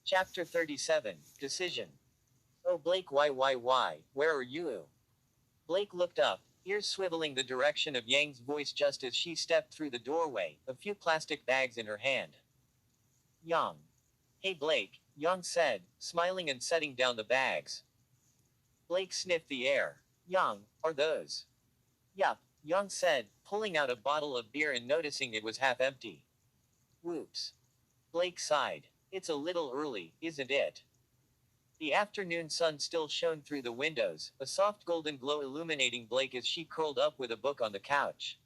Chapter 37, Decision. Oh Blake, why, where are you? Blake looked up, ears swiveling the direction of Yang's voice just as she stepped through the doorway, a few plastic bags in her hand. Yang. Hey Blake, Yang said, smiling and setting down the bags. Blake sniffed the air. Yang, are those? Yup, Yang said, pulling out a bottle of beer and noticing it was half empty. Whoops. Blake sighed. It's a little early, isn't it? The afternoon sun still shone through the windows, a soft golden glow illuminating Blake as she curled up with a book on the couch.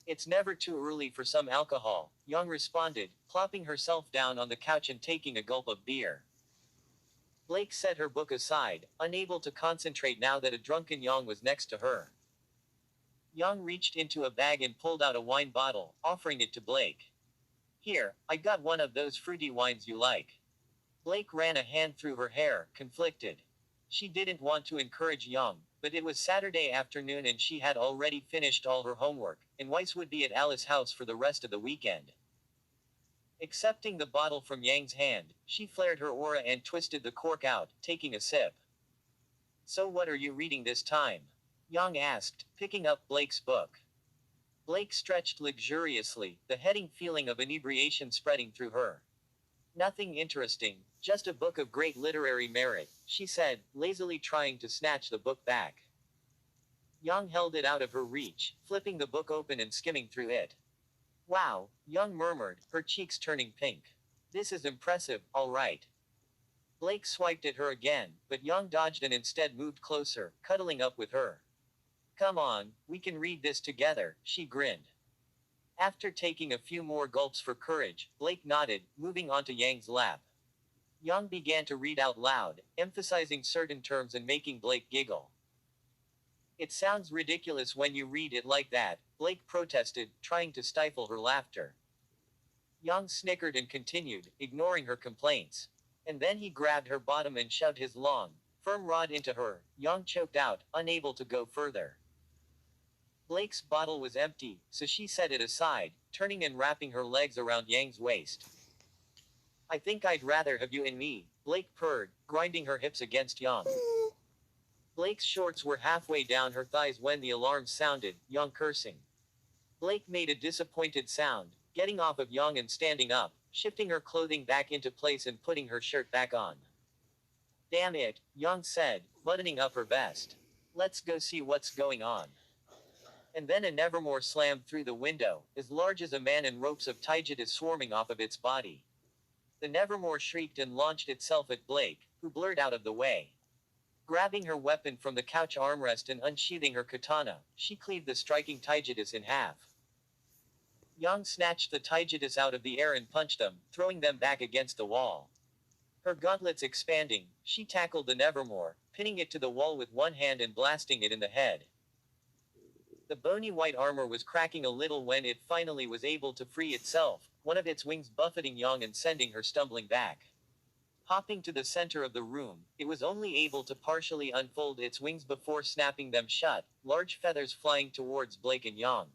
It's never too early for some alcohol, Yang responded, plopping herself down on the couch and taking a gulp of beer. Blake set her book aside, unable to concentrate now that a drunken Yang was next to her. Yang reached into a bag and pulled out a wine bottle, offering it to Blake. Here, I got one of those fruity wines you like. Blake ran a hand through her hair, conflicted. She didn't want to encourage Yang, but it was Saturday afternoon and she had already finished all her homework, and Weiss would be at Alice's house for the rest of the weekend. Accepting the bottle from Yang's hand, she flared her aura and twisted the cork out, taking a sip. So what are you reading this time? Yang asked, picking up Blake's book. Blake stretched luxuriously, the heading feeling of inebriation spreading through her. Nothing interesting, just a book of great literary merit, she said, lazily trying to snatch the book back. Yang held it out of her reach, flipping the book open and skimming through it. Wow, Yang murmured, her cheeks turning pink. This is impressive, all right. Blake swiped at her again, but Yang dodged and instead moved closer, cuddling up with her. Come on, we can read this together, she grinned. After taking a few more gulps for courage, Blake nodded, moving onto Yang's lap. Yang began to read out loud, emphasizing certain terms and making Blake giggle. It sounds ridiculous when you read it like that, Blake protested, trying to stifle her laughter. Yang snickered and continued, ignoring her complaints. And then he grabbed her bottom and shoved his long, firm rod into her. Yang choked out, unable to go further. Blake's bottle was empty, so she set it aside, turning and wrapping her legs around Yang's waist. I think I'd rather have you and me, Blake purred, grinding her hips against Yang. Blake's shorts were halfway down her thighs when the alarm sounded, Yang cursing. Blake made a disappointed sound, getting off of Yang and standing up, shifting her clothing back into place and putting her shirt back on. Damn it, Yang said, buttoning up her vest. Let's go see what's going on. And then a Nevermore slammed through the window, as large as a man and ropes of Taijitas swarming off of its body. The Nevermore shrieked and launched itself at Blake, who blurred out of the way. Grabbing her weapon from the couch armrest and unsheathing her katana, she cleaved the striking Taijitas in half. Yang snatched the Taijitas out of the air and punched them, throwing them back against the wall. Her gauntlets expanding, she tackled the Nevermore, pinning it to the wall with one hand and blasting it in the head. The bony white armor was cracking a little when it finally was able to free itself, one of its wings buffeting Yang and sending her stumbling back. Hopping to the center of the room, it was only able to partially unfold its wings before snapping them shut, large feathers flying towards Blake and Yang.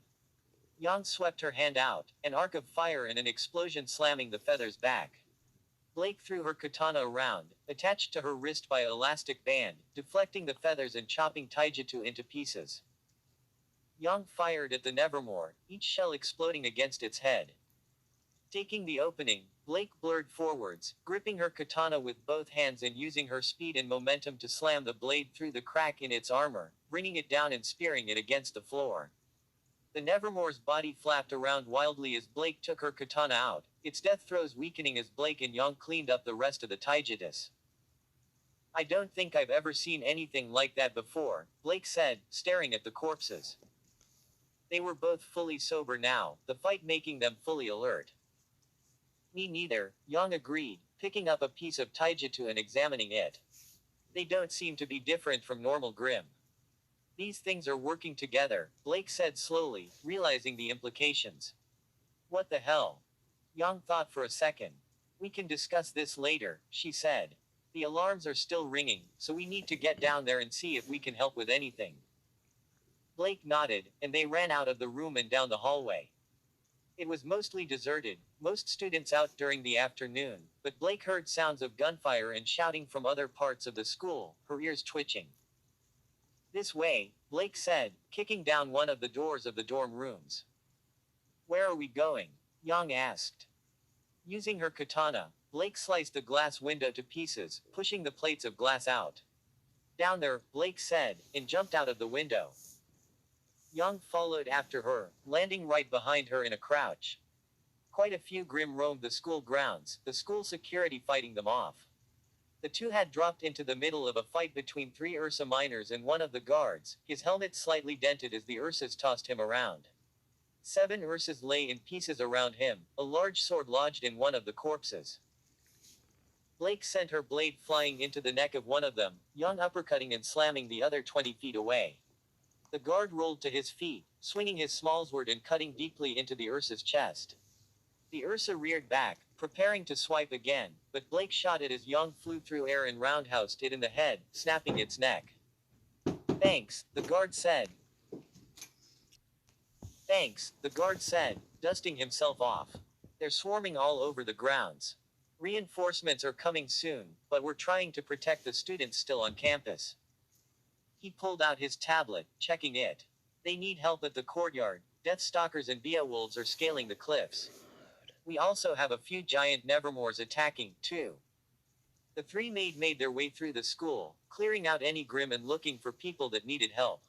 Yang swept her hand out, an arc of fire and an explosion slamming the feathers back. Blake threw her katana around, attached to her wrist by an elastic band, deflecting the feathers and chopping Taijutsu into pieces. Yang fired at the Nevermore, each shell exploding against its head. Taking the opening, Blake blurred forwards, gripping her katana with both hands and using her speed and momentum to slam the blade through the crack in its armor, bringing it down and spearing it against the floor. The Nevermore's body flapped around wildly as Blake took her katana out, its death throes weakening as Blake and Yang cleaned up the rest of the Taijitas. I don't think I've ever seen anything like that before, Blake said, staring at the corpses. They were both fully sober now, the fight making them fully alert. Me neither, Yang agreed, picking up a piece of taijutsu and examining it. They don't seem to be different from normal Grim. These things are working together, Blake said slowly, realizing the implications. What the hell? Yang thought for a second. We can discuss this later, she said. The alarms are still ringing, so we need to get down there and see if we can help with anything. Blake nodded, and they ran out of the room and down the hallway. It was mostly deserted, most students out during the afternoon, but Blake heard sounds of gunfire and shouting from other parts of the school, her ears twitching. This way, Blake said, kicking down one of the doors of the dorm rooms. Where are we going? Yang asked. Using her katana, Blake sliced the glass window to pieces, pushing the plates of glass out. Down there, Blake said, and jumped out of the window. Yang followed after her, landing right behind her in a crouch. Quite a few Grimm roamed the school grounds, the school security fighting them off. The two had dropped into the middle of a fight between three Ursa miners and one of the guards, his helmet slightly dented as the Ursas tossed him around. 7 Ursas lay in pieces around him, a large sword lodged in one of the corpses. Blake sent her blade flying into the neck of one of them, Yang uppercutting and slamming the other 20 feet away. The guard rolled to his feet, swinging his smallsword and cutting deeply into the Ursa's chest. The Ursa reared back, preparing to swipe again, but Blake shot it as Yang flew through air and roundhoused it in the head, snapping its neck. Thanks, the guard said. Thanks, the guard said, dusting himself off. They're swarming all over the grounds. Reinforcements are coming soon, but we're trying to protect the students still on campus. He pulled out his tablet, checking it. They need help at the courtyard. Deathstalkers and Beowulfs are scaling the cliffs. We also have a few giant Nevermores attacking, too. The three made their way through the school, clearing out any Grimm and looking for people that needed help.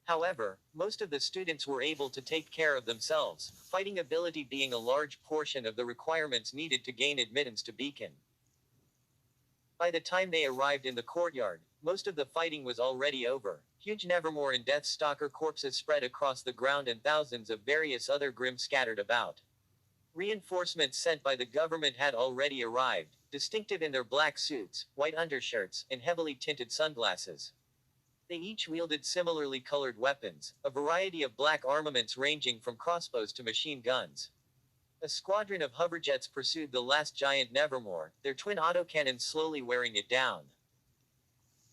However, most of the students were able to take care of themselves, fighting ability being a large portion of the requirements needed to gain admittance to Beacon. By the time they arrived in the courtyard, most of the fighting was already over. Huge Nevermore and Deathstalker corpses spread across the ground and thousands of various other Grimm scattered about. Reinforcements sent by the government had already arrived, distinctive in their black suits, white undershirts, and heavily tinted sunglasses. They each wielded similarly colored weapons, a variety of black armaments ranging from crossbows to machine guns. A squadron of hoverjets pursued the last giant Nevermore, their twin autocannons slowly wearing it down.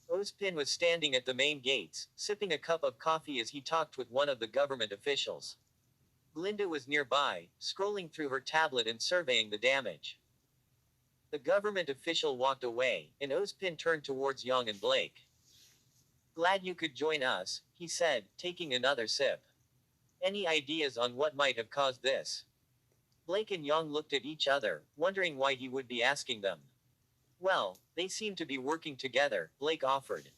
Ozpin was standing at the main gates, sipping a cup of coffee as he talked with one of the government officials. Glinda was nearby, scrolling through her tablet and surveying the damage. The government official walked away, and Ozpin turned towards Yang and Blake. Glad you could join us, he said, taking another sip. Any ideas on what might have caused this? Blake and Yang looked at each other, wondering why he would be asking them. Well, they seem to be working together, Blake offered.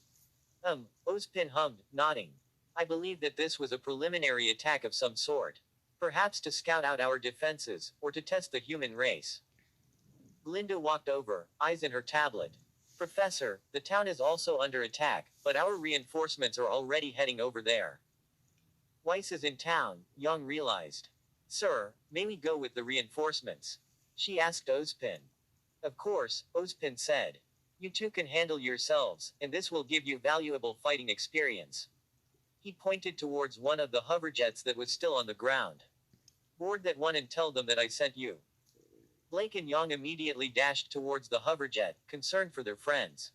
Ozpin hummed, nodding. I believe that this was a preliminary attack of some sort. Perhaps to scout out our defenses, or to test the human race. Glinda walked over, eyes in her tablet. Professor, the town is also under attack, but our reinforcements are already heading over there. Weiss is in town, Yang realized. Sir, may we go with the reinforcements? She asked Ozpin. Of course, Ozpin said. You two can handle yourselves, and this will give you valuable fighting experience. He pointed towards one of the hoverjets that was still on the ground. Board that one and tell them that I sent you. Blake and Yang immediately dashed towards the hoverjet, concerned for their friends.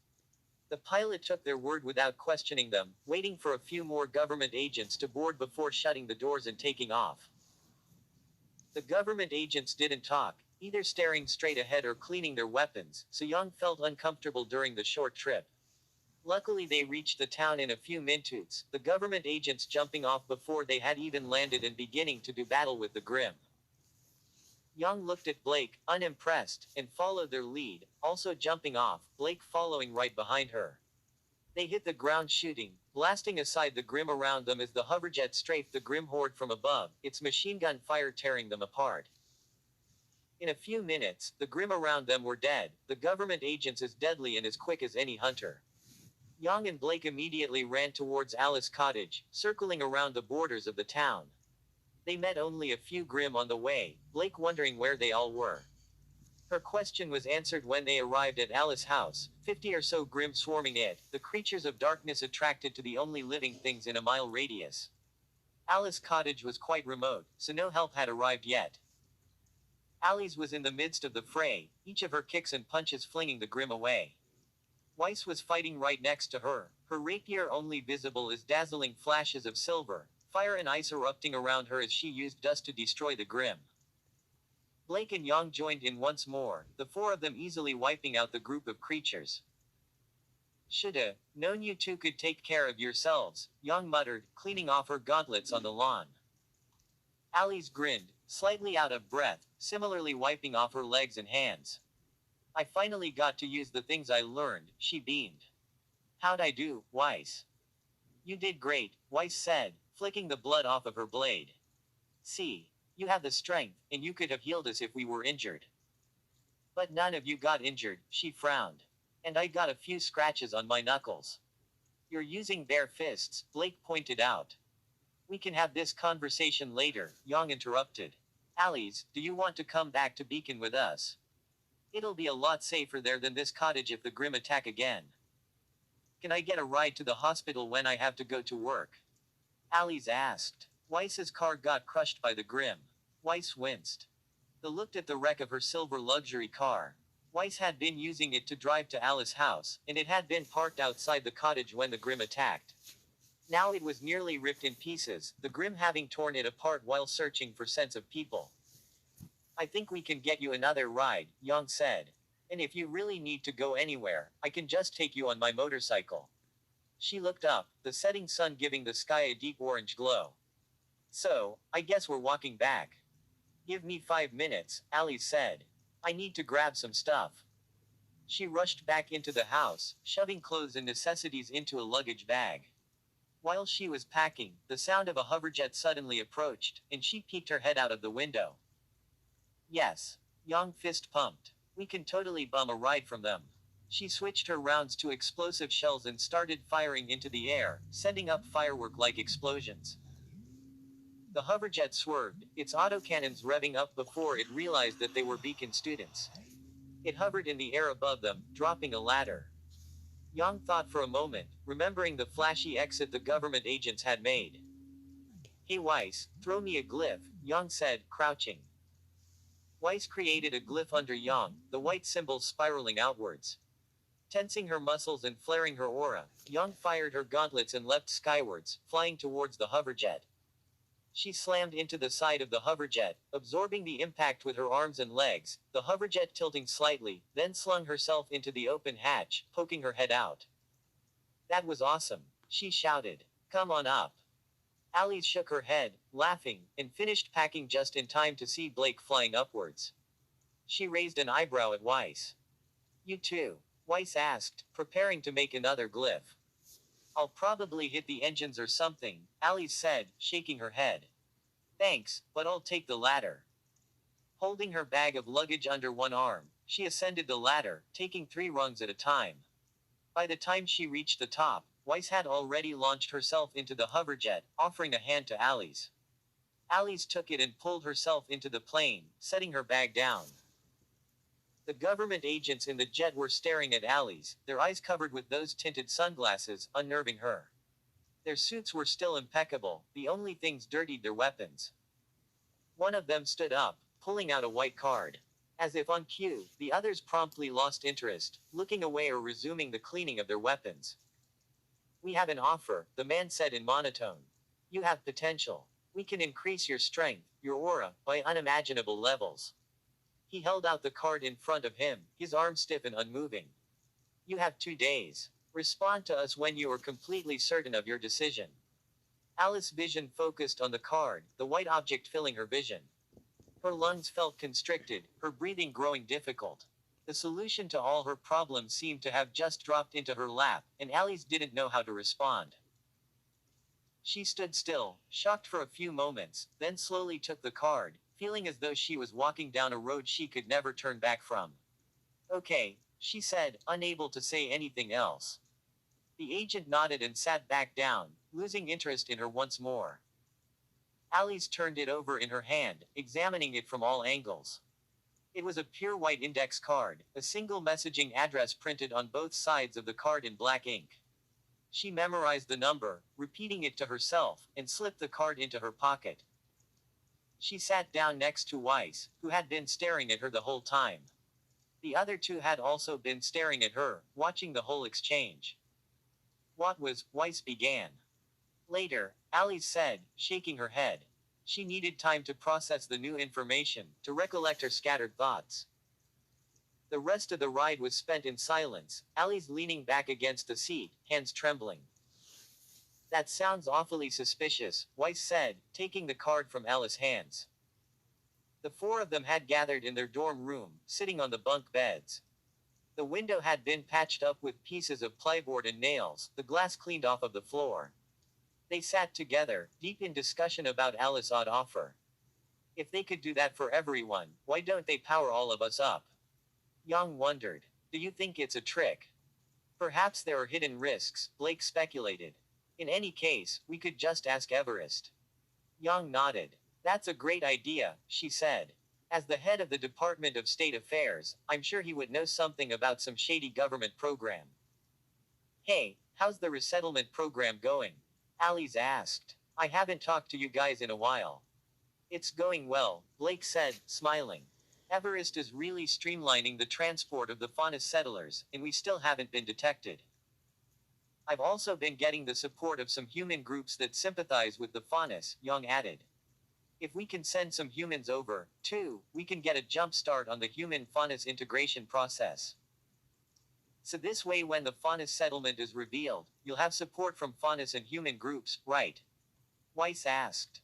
The pilot took their word without questioning them, waiting for a few more government agents to board before shutting the doors and taking off. The government agents didn't talk, either staring straight ahead or cleaning their weapons, so Yang felt uncomfortable during the short trip. Luckily they reached the town in a few minutes, the government agents jumping off before they had even landed and beginning to do battle with the Grimm. Yang looked at Blake, unimpressed, and followed their lead, also jumping off, Blake following right behind her. They hit the ground shooting, blasting aside the Grimm around them as the hoverjet strafed the Grimm horde from above, its machine gun fire tearing them apart. In a few minutes, the Grimm around them were dead, the government agents as deadly and as quick as any hunter. Yang and Blake immediately ran towards Alice Cottage, circling around the borders of the town. They met only a few Grimm on the way, Blake wondering where they all were. Her question was answered when they arrived at Alice's house, 50 or so Grimm swarming it, the creatures of darkness attracted to the only living things in a mile radius. Alice's cottage was quite remote, so no help had arrived yet. Alice was in the midst of the fray, each of her kicks and punches flinging the Grimm away. Weiss was fighting right next to her, her rapier only visible as dazzling flashes of silver, fire and ice erupting around her as she used dust to destroy the Grimm. Blake and Yang joined in once more, the four of them easily wiping out the group of creatures. Shoulda known you two could take care of yourselves, Yang muttered, cleaning off her gauntlets on the lawn. Alice grinned, slightly out of breath, similarly wiping off her legs and hands. I finally got to use the things I learned, she beamed. How'd I do, Weiss? You did great, Weiss said, flicking the blood off of her blade. See, you have the strength, and you could have healed us if we were injured. But none of you got injured, she frowned. And I got a few scratches on my knuckles. You're using bare fists, Blake pointed out. We can have this conversation later, Yang interrupted. Alice, do you want to come back to Beacon with us? It'll be a lot safer there than this cottage if the Grimm attack again. Can I get a ride to the hospital when I have to go to work? Alice asked. Weiss's car got crushed by the Grimm. Weiss winced. They looked at the wreck of her silver luxury car. Weiss had been using it to drive to Alice's house, and it had been parked outside the cottage when the Grimm attacked. Now it was nearly ripped in pieces, the Grimm having torn it apart while searching for scents of people. I think we can get you another ride, Yang said. And if you really need to go anywhere, I can just take you on my motorcycle. She looked up, the setting sun giving the sky a deep orange glow. So, I guess we're walking back. Give me 5 minutes, Alice said. I need to grab some stuff. She rushed back into the house, shoving clothes and necessities into a luggage bag. While she was packing, the sound of a hoverjet suddenly approached, and she peeked her head out of the window. Yes. Yang fist pumped. We can totally bum a ride from them. She switched her rounds to explosive shells and started firing into the air, sending up firework-like explosions. The hoverjet swerved, its autocannons revving up before it realized that they were Beacon students. It hovered in the air above them, dropping a ladder. Yang thought for a moment, remembering the flashy exit the government agents had made. Hey Weiss, throw me a glyph, Yang said, crouching. Weiss created a glyph under Yang, the white symbol spiraling outwards. Tensing her muscles and flaring her aura, Yang fired her gauntlets and leapt skywards, flying towards the hoverjet. She slammed into the side of the hoverjet, absorbing the impact with her arms and legs, the hoverjet tilting slightly, then slung herself into the open hatch, poking her head out. That was awesome, she shouted. Come on up. Alice shook her head, laughing, and finished packing just in time to see Blake flying upwards. She raised an eyebrow at Weiss. You too? Weiss asked, preparing to make another glyph. I'll probably hit the engines or something, Alice said, shaking her head. Thanks, but I'll take the ladder. Holding her bag of luggage under one arm, she ascended the ladder, taking 3 rungs at a time. By the time she reached the top, Weiss had already launched herself into the hoverjet, offering a hand to Alice. Alice took it and pulled herself into the plane, setting her bag down. The government agents in the jet were staring at Alice, their eyes covered with those tinted sunglasses, unnerving her. Their suits were still impeccable, the only things dirtied their weapons. One of them stood up, pulling out a white card. As if on cue, the others promptly lost interest, looking away or resuming the cleaning of their weapons. We have an offer, the man said in monotone. You have potential. We can increase your strength, your aura, by unimaginable levels. He held out the card in front of him, his arm stiff and unmoving. You have 2 days. Respond to us when you are completely certain of your decision. Alice's vision focused on the card, the white object filling her vision. Her lungs felt constricted, her breathing growing difficult. The solution to all her problems seemed to have just dropped into her lap, and Alice didn't know how to respond. She stood still, shocked for a few moments, then slowly took the card, feeling as though she was walking down a road she could never turn back from. Okay, she said, unable to say anything else. The agent nodded and sat back down, losing interest in her once more. Alice turned it over in her hand, examining it from all angles. It was a pure white index card, a single messaging address printed on both sides of the card in black ink. She memorized the number, repeating it to herself, and slipped the card into her pocket. She sat down next to Weiss, who had been staring at her the whole time. The other 2 had also been staring at her, watching the whole exchange. What was, Weiss began. Later, Alice said, shaking her head. She needed time to process the new information, to recollect her scattered thoughts. The rest of the ride was spent in silence, Alice leaning back against the seat, hands trembling. That sounds awfully suspicious, Weiss said, taking the card from Alice's hands. The four of them had gathered in their dorm room, sitting on the bunk beds. The window had been patched up with pieces of plyboard and nails, the glass cleaned off of the floor. They sat together, deep in discussion about Alice's odd offer. If they could do that for everyone, why don't they power all of us up? Yang wondered. Do you think it's a trick? Perhaps there are hidden risks, Blake speculated. In any case, we could just ask Everest. Yang nodded. That's a great idea, she said. As the head of the Department of State Affairs, I'm sure he would know something about some shady government program. Hey, how's the resettlement program going? Alice asked. I haven't talked to you guys in a while. It's going well, Blake said, smiling. Everest is really streamlining the transport of the Faunus settlers, and we still haven't been detected. I've also been getting the support of some human groups that sympathize with the Faunus, Young added. If we can send some humans over, too, we can get a jump start on the human-Faunus integration process. So this way when the Faunus settlement is revealed, you'll have support from Faunus and human groups, right? Weiss asked.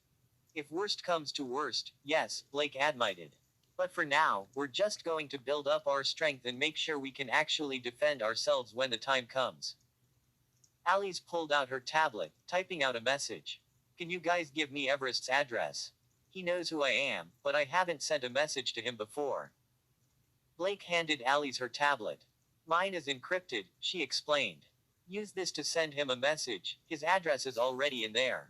If worst comes to worst, yes, Blake admitted. But for now, we're just going to build up our strength and make sure we can actually defend ourselves when the time comes. Alice pulled out her tablet, typing out a message. Can you guys give me Everest's address? He knows who I am, but I haven't sent a message to him before. Blake handed Alice her tablet. Mine is encrypted, she explained. Use this to send him a message, his address is already in there.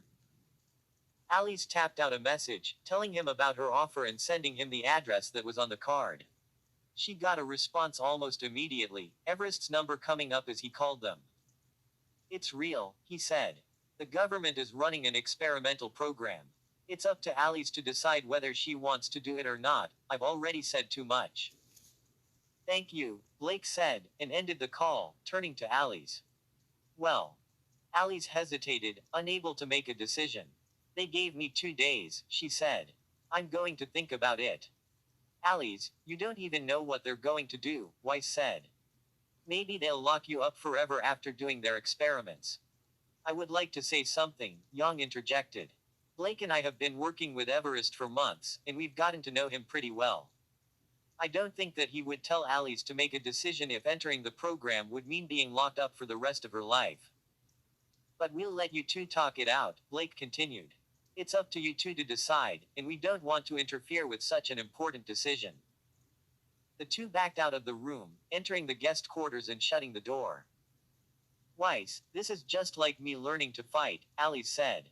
Alice tapped out a message, telling him about her offer and sending him the address that was on the card. She got a response almost immediately, Everest's number coming up as he called them. It's real, he said. The government is running an experimental program. It's up to Alice to decide whether she wants to do it or not, I've already said too much. Thank you, Blake said, and ended the call, turning to Alice. Well. Alice hesitated, unable to make a decision. They gave me 2 days, she said. I'm going to think about it. Alice, you don't even know what they're going to do, Weiss said. Maybe they'll lock you up forever after doing their experiments. I would like to say something, Yang interjected. Blake and I have been working with Everest for months, and we've gotten to know him pretty well. I don't think that he would tell Alice to make a decision if entering the program would mean being locked up for the rest of her life. But we'll let you two talk it out, Blake continued. It's up to you two to decide, and we don't want to interfere with such an important decision. The two backed out of the room, entering the guest quarters and shutting the door. Weiss, this is just like me learning to fight, Alice said.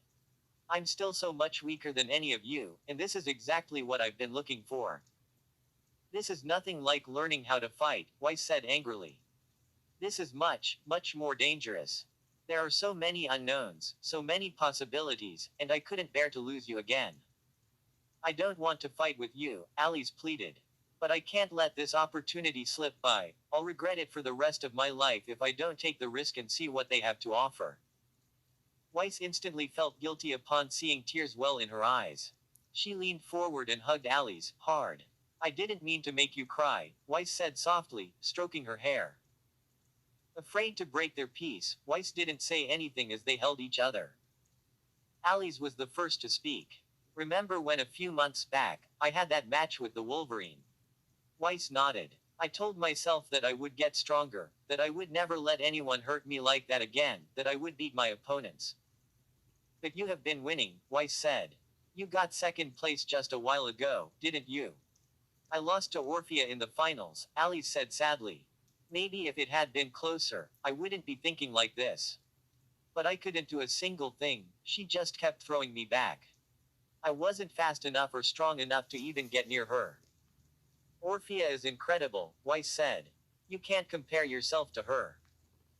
I'm still so much weaker than any of you, and this is exactly what I've been looking for. This is nothing like learning how to fight, Weiss said angrily. This is much, much more dangerous. There are so many unknowns, so many possibilities, and I couldn't bear to lose you again. I don't want to fight with you, Alice pleaded. But I can't let this opportunity slip by, I'll regret it for the rest of my life if I don't take the risk and see what they have to offer. Weiss instantly felt guilty upon seeing tears well in her eyes. She leaned forward and hugged Alice, hard. I didn't mean to make you cry, Weiss said softly, stroking her hair. Afraid to break their peace, Weiss didn't say anything as they held each other. Alice was the first to speak. Remember when a few months back, I had that match with the Wolverine? Weiss nodded. I told myself that I would get stronger, that I would never let anyone hurt me like that again, that I would beat my opponents. But you have been winning, Weiss said. You got second place just a while ago, didn't you? I lost to Orphea in the finals, Alice said sadly. Maybe if it had been closer, I wouldn't be thinking like this. But I couldn't do a single thing, she just kept throwing me back. I wasn't fast enough or strong enough to even get near her. Orphea is incredible, Weiss said. You can't compare yourself to her.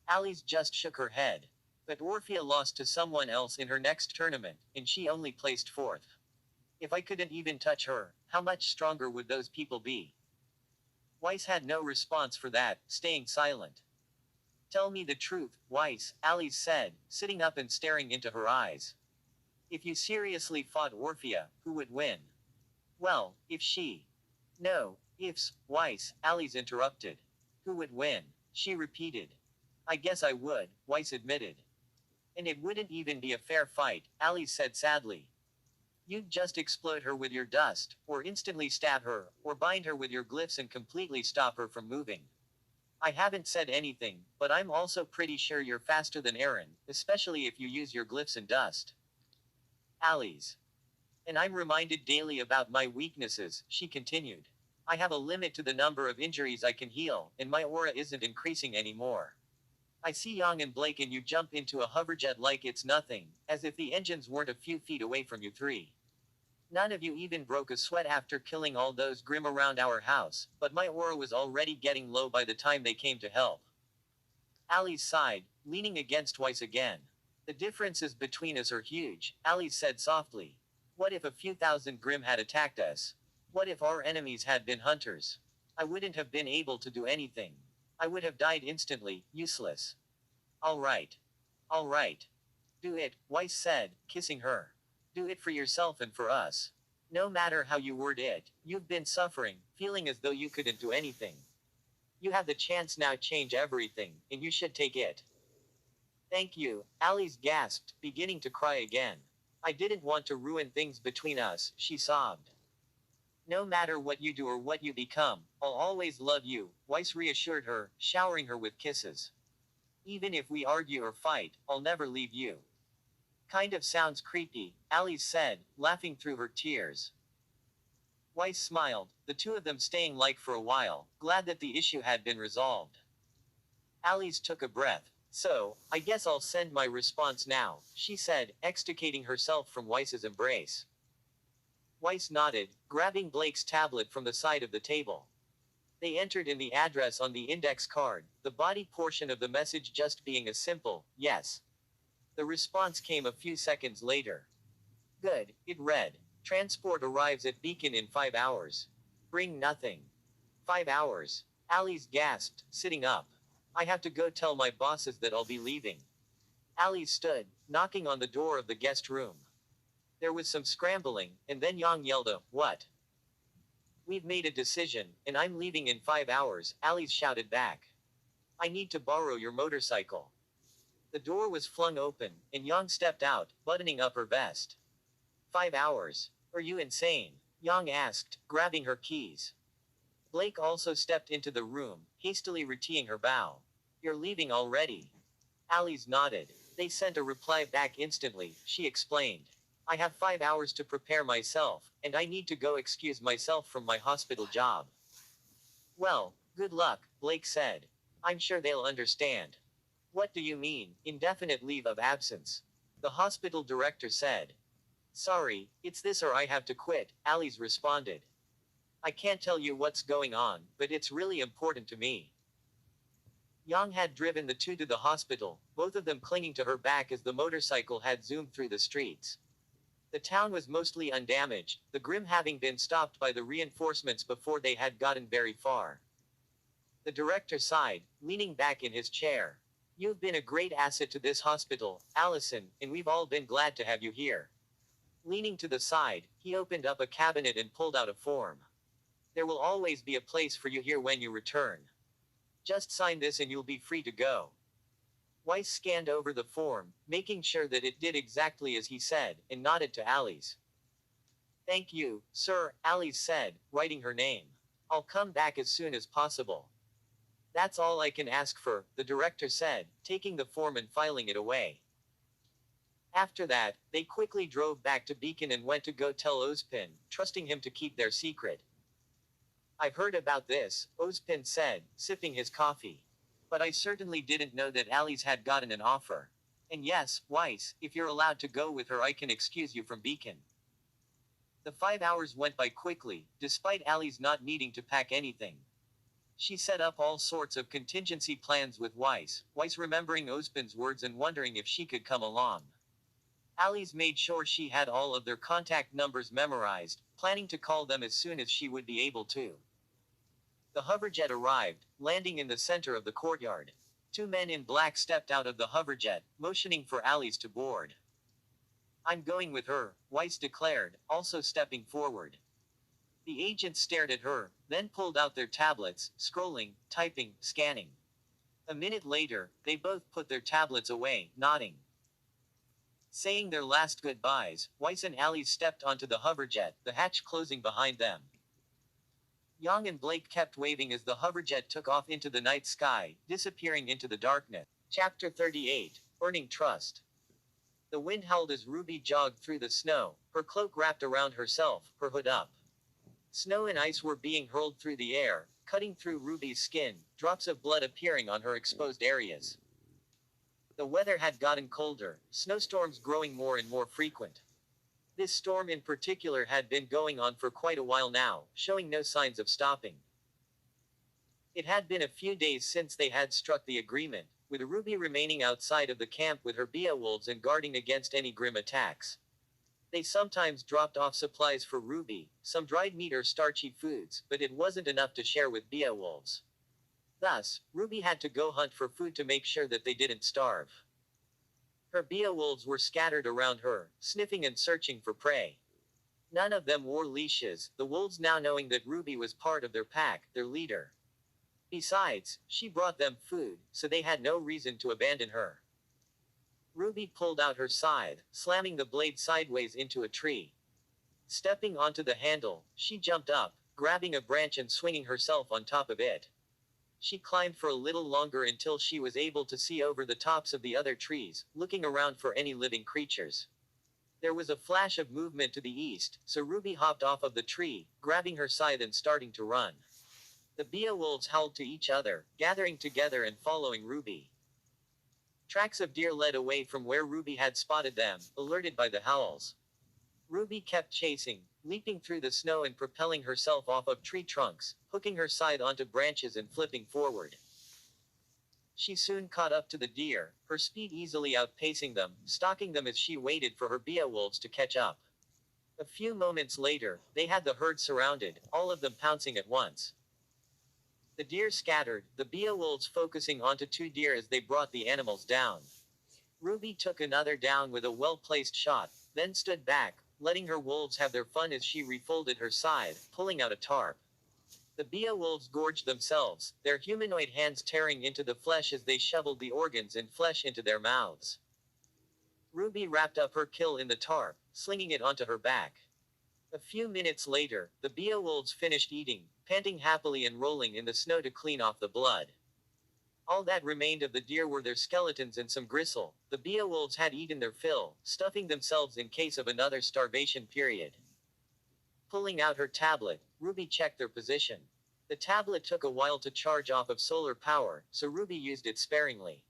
Alice just shook her head. But Orphea lost to someone else in her next tournament, and she only placed fourth. If I couldn't even touch her, how much stronger would those people be? Weiss had no response for that, staying silent. Tell me the truth, Weiss, Alice said, sitting up and staring into her eyes. If you seriously fought Orphea, who would win? Well, if she. No, ifs, Weiss, Alice interrupted. Who would win? She repeated. I guess I would, Weiss admitted. And it wouldn't even be a fair fight, Alice said sadly. You'd just explode her with your dust, or instantly stab her, or bind her with your glyphs and completely stop her from moving. I haven't said anything, but I'm also pretty sure you're faster than Aaron, especially if you use your glyphs and dust. Alice. And I'm reminded daily about my weaknesses, she continued. I have a limit to the number of injuries I can heal, and my aura isn't increasing anymore. I see Yang and Blake and you jump into a hoverjet like it's nothing, as if the engines weren't a few feet away from you three. None of you even broke a sweat after killing all those Grimm around our house, but my aura was already getting low by the time they came to help. Alice sighed, leaning against Weiss again. The differences between us are huge, Alice said softly. What if a few thousand Grimm had attacked us? What if our enemies had been hunters? I wouldn't have been able to do anything. I would have died instantly, useless. All right. All right. Do it, Weiss said, kissing her. Do it for yourself and for us. No matter how you word it, you've been suffering, feeling as though you couldn't do anything. You have the chance now to change everything, and you should take it. Thank you, Alice gasped, beginning to cry again. I didn't want to ruin things between us, she sobbed. No matter what you do or what you become, I'll always love you, Weiss reassured her, showering her with kisses. Even if we argue or fight, I'll never leave you. Kind of sounds creepy, Alice said, laughing through her tears. Weiss smiled, the two of them staying like for a while, glad that the issue had been resolved. Alice took a breath. So, I guess I'll send my response now, she said, extricating herself from Weiss's embrace. Weiss nodded, grabbing Blake's tablet from the side of the table. They entered in the address on the index card, the body portion of the message just being a simple, yes. The response came a few seconds later. Good, it read. Transport arrives at Beacon in 5 hours. Bring nothing. 5 hours. Alice gasped, sitting up. I have to go tell my bosses that I'll be leaving. Alice stood, knocking on the door of the guest room. There was some scrambling, and then Yang yelled what? We've made a decision, and I'm leaving in 5 hours, Alice shouted back. I need to borrow your motorcycle. The door was flung open, and Yang stepped out, buttoning up her vest. 5 hours. Are you insane? Yang asked, grabbing her keys. Blake also stepped into the room, hastily reteeing her bow. You're leaving already. Alice nodded. They sent a reply back instantly, she explained. I have 5 hours to prepare myself, and I need to go excuse myself from my hospital job. Well, good luck, Blake said. I'm sure they'll understand. What do you mean, indefinite leave of absence? The hospital director said. Sorry, it's this or I have to quit, Alice responded. I can't tell you what's going on, but it's really important to me. Yang had driven the two to the hospital, both of them clinging to her back as the motorcycle had zoomed through the streets. The town was mostly undamaged, the Grimm having been stopped by the reinforcements before they had gotten very far. The director sighed, leaning back in his chair. You've been a great asset to this hospital, Allison, and we've all been glad to have you here. Leaning to the side, he opened up a cabinet and pulled out a form. There will always be a place for you here when you return. Just sign this and you'll be free to go. Weiss scanned over the form, making sure that it did exactly as he said, and nodded to Alice. Thank you, sir, Alice said, writing her name. I'll come back as soon as possible. That's all I can ask for, the director said, taking the form and filing it away. After that, they quickly drove back to Beacon and went to go tell Ozpin, trusting him to keep their secret. I've heard about this, Ozpin said, sipping his coffee. But I certainly didn't know that Alice had gotten an offer. And yes, Weiss, if you're allowed to go with her I can excuse you from Beacon. The 5 hours went by quickly, despite Alice not needing to pack anything. She set up all sorts of contingency plans with Weiss remembering Ozpin's words and wondering if she could come along. Alice made sure she had all of their contact numbers memorized, planning to call them as soon as she would be able to. The hoverjet arrived, landing in the center of the courtyard. Two men in black stepped out of the hoverjet, motioning for Alice to board. I'm going with her, Weiss declared, also stepping forward. The agents stared at her, then pulled out their tablets, scrolling, typing, scanning. A minute later, they both put their tablets away, nodding. Saying their last goodbyes, Weiss and Alice stepped onto the hoverjet, the hatch closing behind them. Yang and Blake kept waving as the hoverjet took off into the night sky, disappearing into the darkness. Chapter 38. Earning Trust. The wind howled as Ruby jogged through the snow, her cloak wrapped around herself, her hood up. Snow and ice were being hurled through the air, cutting through Ruby's skin, drops of blood appearing on her exposed areas. The weather had gotten colder, snowstorms growing more and more frequent. This storm in particular had been going on for quite a while now, showing no signs of stopping. It had been a few days since they had struck the agreement, with Ruby remaining outside of the camp with her Beowulfs and guarding against any grim attacks. They sometimes dropped off supplies for Ruby, some dried meat or starchy foods, but it wasn't enough to share with Beowulfs. Thus, Ruby had to go hunt for food to make sure that they didn't starve. Her Beowulfs were scattered around her, sniffing and searching for prey. None of them wore leashes, the wolves now knowing that Ruby was part of their pack, their leader. Besides, she brought them food, so they had no reason to abandon her. Ruby pulled out her scythe, slamming the blade sideways into a tree. Stepping onto the handle, she jumped up, grabbing a branch and swinging herself on top of it. She climbed for a little longer until she was able to see over the tops of the other trees, looking around for any living creatures. There was a flash of movement to the east, so Ruby hopped off of the tree, grabbing her scythe and starting to run. The Beowulfs howled to each other, gathering together and following Ruby. Tracks of deer led away from where Ruby had spotted them, alerted by the howls. Ruby kept chasing, leaping through the snow and propelling herself off of tree trunks, hooking her scythe onto branches and flipping forward. She soon caught up to the deer, her speed easily outpacing them, stalking them as she waited for her Beowulfs to catch up. A few moments later, they had the herd surrounded, all of them pouncing at once. The deer scattered, the Beowulfs focusing onto two deer as they brought the animals down. Ruby took another down with a well-placed shot, then stood back, letting her wolves have their fun as she refolded her scythe, pulling out a tarp. The Beowulfs gorged themselves, their humanoid hands tearing into the flesh as they shoveled the organs and flesh into their mouths. Ruby wrapped up her kill in the tarp, slinging it onto her back. A few minutes later, the Beowulfs finished eating, panting happily and rolling in the snow to clean off the blood. All that remained of the deer were their skeletons and some gristle. The Beowulfs had eaten their fill, stuffing themselves in case of another starvation period. Pulling out her tablet, Ruby checked their position. The tablet took a while to charge off of solar power, so Ruby used it sparingly.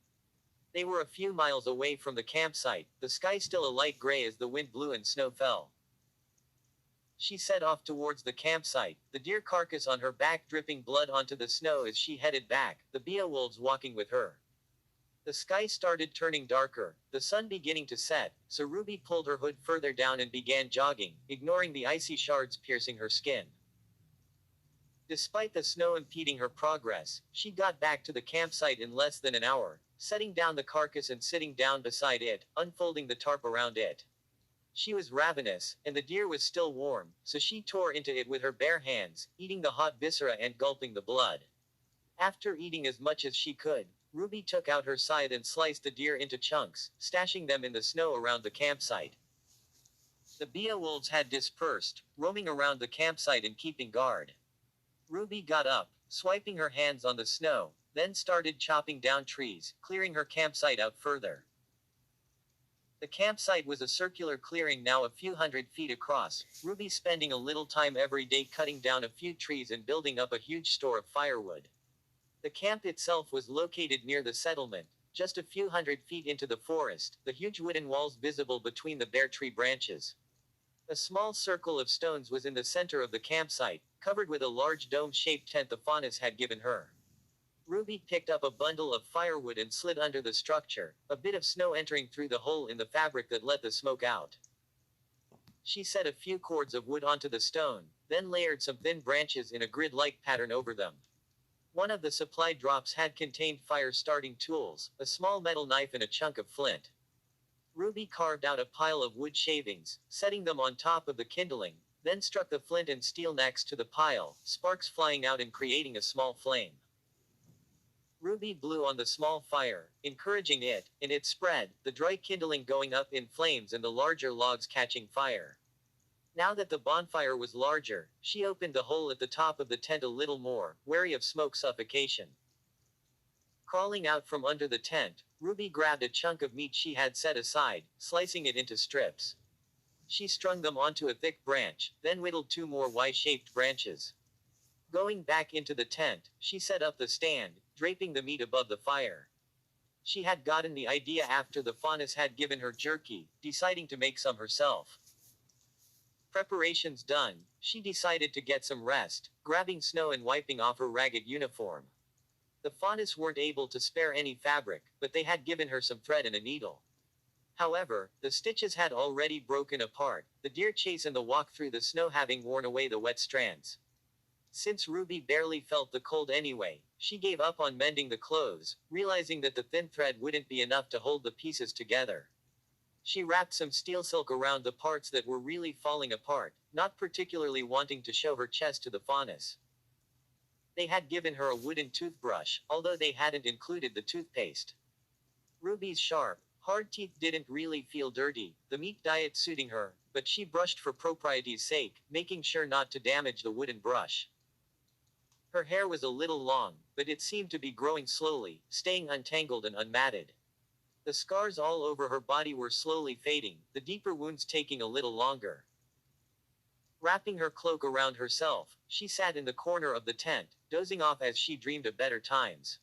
They were a few miles away from the campsite, the sky still a light gray as the wind blew and snow fell. She set off towards the campsite, the deer carcass on her back dripping blood onto the snow as she headed back, the Beowulfs walking with her. The sky started turning darker, the sun beginning to set, so Ruby pulled her hood further down and began jogging, ignoring the icy shards piercing her skin. Despite the snow impeding her progress, she got back to the campsite in less than an hour, setting down the carcass and sitting down beside it, unfolding the tarp around it. She was ravenous, and the deer was still warm, so she tore into it with her bare hands, eating the hot viscera and gulping the blood. After eating as much as she could, Ruby took out her scythe and sliced the deer into chunks, stashing them in the snow around the campsite. The Beowulfs had dispersed, roaming around the campsite and keeping guard. Ruby got up, swiping her hands on the snow, then started chopping down trees, clearing her campsite out further. The campsite was a circular clearing now a few hundred feet across, Ruby spending a little time every day cutting down a few trees and building up a huge store of firewood. The camp itself was located near the settlement, just a few hundred feet into the forest, the huge wooden walls visible between the bare tree branches. A small circle of stones was in the center of the campsite, covered with a large dome-shaped tent the Faunus had given her. Ruby picked up a bundle of firewood and slid under the structure, a bit of snow entering through the hole in the fabric that let the smoke out. She set a few cords of wood onto the stone, then layered some thin branches in a grid-like pattern over them. One of the supply drops had contained fire-starting tools, a small metal knife and a chunk of flint. Ruby carved out a pile of wood shavings, setting them on top of the kindling, then struck the flint and steel next to the pile, sparks flying out and creating a small flame. Ruby blew on the small fire, encouraging it, and it spread, the dry kindling going up in flames and the larger logs catching fire. Now that the bonfire was larger, she opened the hole at the top of the tent a little more, wary of smoke suffocation. Crawling out from under the tent, Ruby grabbed a chunk of meat she had set aside, slicing it into strips. She strung them onto a thick branch, then whittled two more Y-shaped branches. Going back into the tent, she set up the stand, draping the meat above the fire. She had gotten the idea after the faunus had given her jerky, deciding to make some herself. Preparations done, she decided to get some rest, grabbing snow and wiping off her ragged uniform. The faunus weren't able to spare any fabric, but they had given her some thread and a needle. However, the stitches had already broken apart, the deer chase and the walk through the snow having worn away the wet strands. Since Ruby barely felt the cold anyway, she gave up on mending the clothes, realizing that the thin thread wouldn't be enough to hold the pieces together. She wrapped some steel silk around the parts that were really falling apart, not particularly wanting to show her chest to the faunus. They had given her a wooden toothbrush, although they hadn't included the toothpaste. Ruby's sharp, hard teeth didn't really feel dirty, the meat diet suiting her, but she brushed for propriety's sake, making sure not to damage the wooden brush. Her hair was a little long, but it seemed to be growing slowly, staying untangled and unmatted. The scars all over her body were slowly fading, the deeper wounds taking a little longer. Wrapping her cloak around herself, she sat in the corner of the tent, dozing off as she dreamed of better times.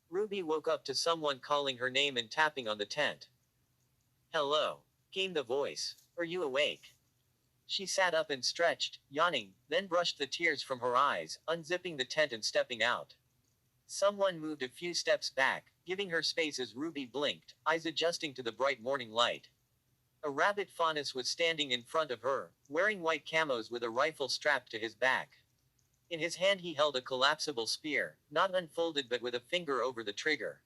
Ruby woke up to someone calling her name and tapping on the tent. "Hello," came the voice. "Are you awake?" She sat up and stretched, yawning, then brushed the tears from her eyes, unzipping the tent and stepping out. Someone moved a few steps back, giving her space as Ruby blinked, eyes adjusting to the bright morning light. A rabbit faunus was standing in front of her, wearing white camos with a rifle strapped to his back. In his hand he held a collapsible spear, not unfolded but with a finger over the trigger.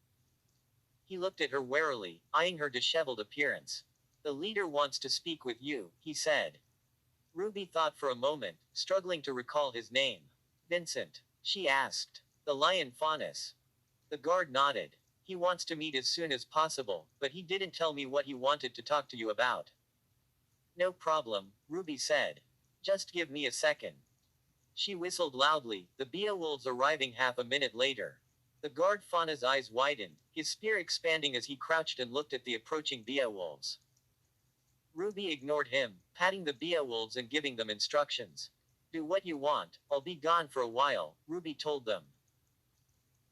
He looked at her warily, eyeing her disheveled appearance. "The leader wants to speak with you," he said. Ruby thought for a moment, struggling to recall his name. "Vincent?" she asked. "The lion faunus." The guard nodded. "He wants to meet as soon as possible, but he didn't tell me what he wanted to talk to you about." "No problem," Ruby said. "Just give me a second." She whistled loudly, the Beowulfs arriving half a minute later. The guard fauna's eyes widened, his spear expanding as he crouched and looked at the approaching Beowulfs. Ruby ignored him, patting the Beowulfs and giving them instructions. "Do what you want, I'll be gone for a while," Ruby told them.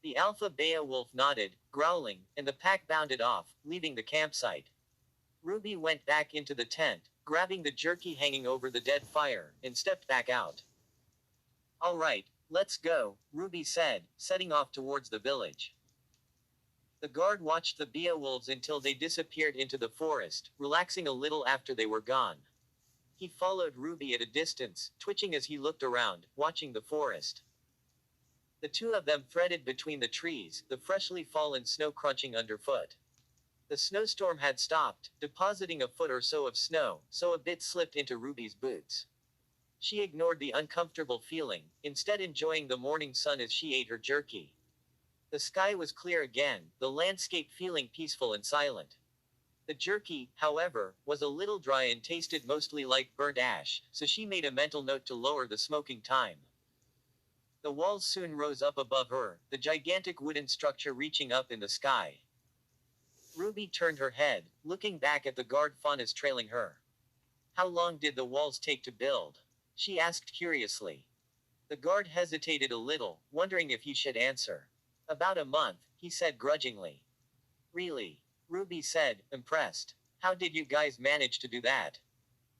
The alpha Beowulf nodded, growling, and the pack bounded off, leaving the campsite. Ruby went back into the tent, grabbing the jerky hanging over the dead fire, and stepped back out. "All right, let's go," Ruby said, setting off towards the village. The guard watched the Beowulfs until they disappeared into the forest, relaxing a little after they were gone. He followed Ruby at a distance, twitching as he looked around, watching the forest. The two of them threaded between the trees, the freshly fallen snow crunching underfoot. The snowstorm had stopped, depositing a foot or so of snow, so a bit slipped into Ruby's boots. She ignored the uncomfortable feeling, instead enjoying the morning sun as she ate her jerky. The sky was clear again, the landscape feeling peaceful and silent. The jerky, however, was a little dry and tasted mostly like burnt ash, so she made a mental note to lower the smoking time. The walls soon rose up above her, the gigantic wooden structure reaching up in the sky. Ruby turned her head, looking back at the guard faunus trailing her. "How long did the walls take to build?" she asked curiously. The guard hesitated a little, wondering if he should answer. "About a month," he said grudgingly. "Really?" Ruby said, impressed. "How did you guys manage to do that?"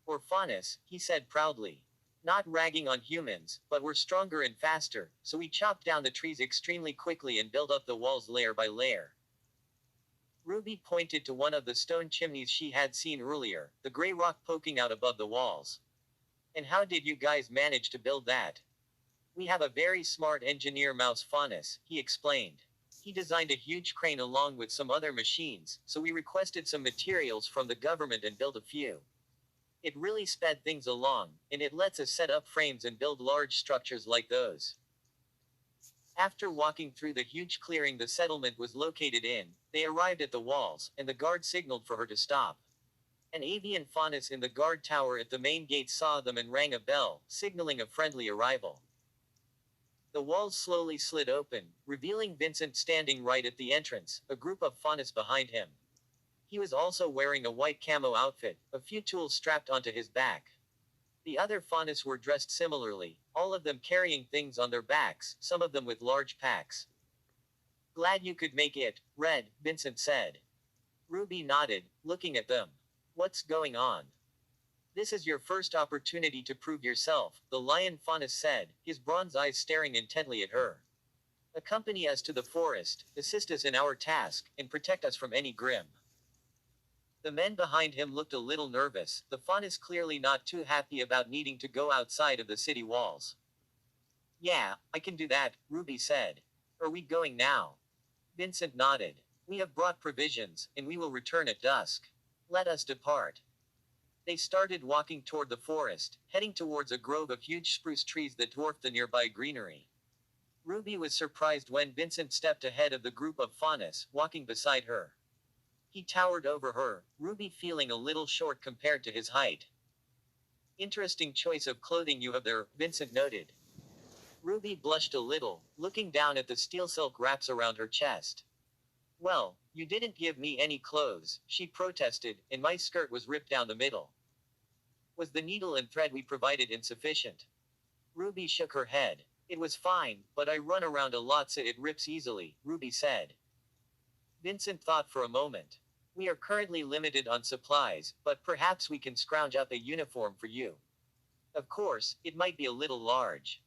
"Or faunus," he said proudly. "Not ragging on humans, but we're stronger and faster, so we chopped down the trees extremely quickly and built up the walls layer by layer." Ruby pointed to one of the stone chimneys she had seen earlier, the gray rock poking out above the walls. "And how did you guys manage to build that?" We have a very smart engineer mouse Faunus, he explained. He designed a huge crane along with some other machines, so we requested some materials from the government and built a few. It really sped things along, and it lets us set up frames and build large structures like those. After walking through the huge clearing the settlement was located in, they arrived at the walls, and the guard signaled for her to stop. An avian faunus in the guard tower at the main gate saw them and rang a bell, signaling a friendly arrival. The walls slowly slid open, revealing Vincent standing right at the entrance, a group of faunus behind him. He was also wearing a white camo outfit, a few tools strapped onto his back. The other faunus were dressed similarly, all of them carrying things on their backs, some of them with large packs. Glad you could make it, Red, Vincent said. Ruby nodded, looking at them. What's going on? This is your first opportunity to prove yourself, the lion faunus said, his bronze eyes staring intently at her. Accompany us to the forest, assist us in our task, and protect us from any grim. The men behind him looked a little nervous, the faunus clearly not too happy about needing to go outside of the city walls. Yeah, I can do that, Ruby said. Are we going now? Vincent nodded. We have brought provisions, and we will return at dusk. Let us depart. They started walking toward the forest, heading towards a grove of huge spruce trees that dwarfed the nearby greenery. Ruby was surprised when Vincent stepped ahead of the group of faunus, walking beside her. He towered over her, Ruby feeling a little short compared to his height. Interesting choice of clothing you have there, Vincent noted. Ruby blushed a little, looking down at the steel silk wraps around her chest. Well, you didn't give me any clothes, she protested, and my skirt was ripped down the middle. Was the needle and thread we provided insufficient? Ruby shook her head. It was fine, but I run around a lot so it rips easily, Ruby said. Vincent thought for a moment. We are currently limited on supplies, but perhaps we can scrounge up a uniform for you. Of course, it might be a little large.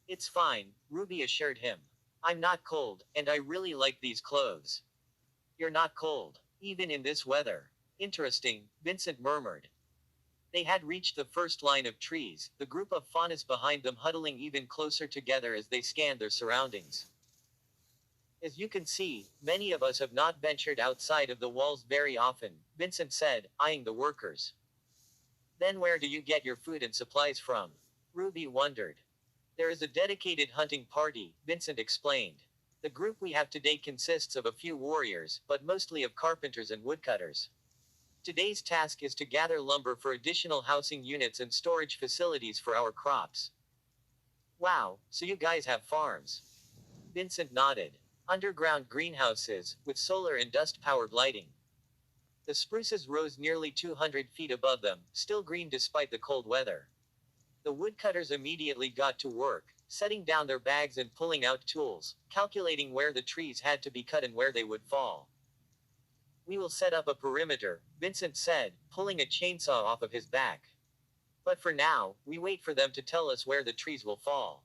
It's fine, Ruby assured him. I'm not cold, and I really like these clothes. You're not cold, even in this weather. Interesting, Vincent murmured. They had reached the first line of trees, the group of faunus behind them huddling even closer together as they scanned their surroundings. As you can see, many of us have not ventured outside of the walls very often, Vincent said, eyeing the workers. Then where do you get your food and supplies from? Ruby wondered. There is a dedicated hunting party, Vincent explained. The group we have today consists of a few warriors, but mostly of carpenters and woodcutters. Today's task is to gather lumber for additional housing units and storage facilities for our crops. Wow, so you guys have farms? Vincent nodded. Underground greenhouses, with solar and dust-powered lighting. The spruces rose nearly 200 feet above them, still green despite the cold weather. The woodcutters immediately got to work, setting down their bags and pulling out tools, calculating where the trees had to be cut and where they would fall. We will set up a perimeter, Vincent said, pulling a chainsaw off of his back. But for now, we wait for them to tell us where the trees will fall.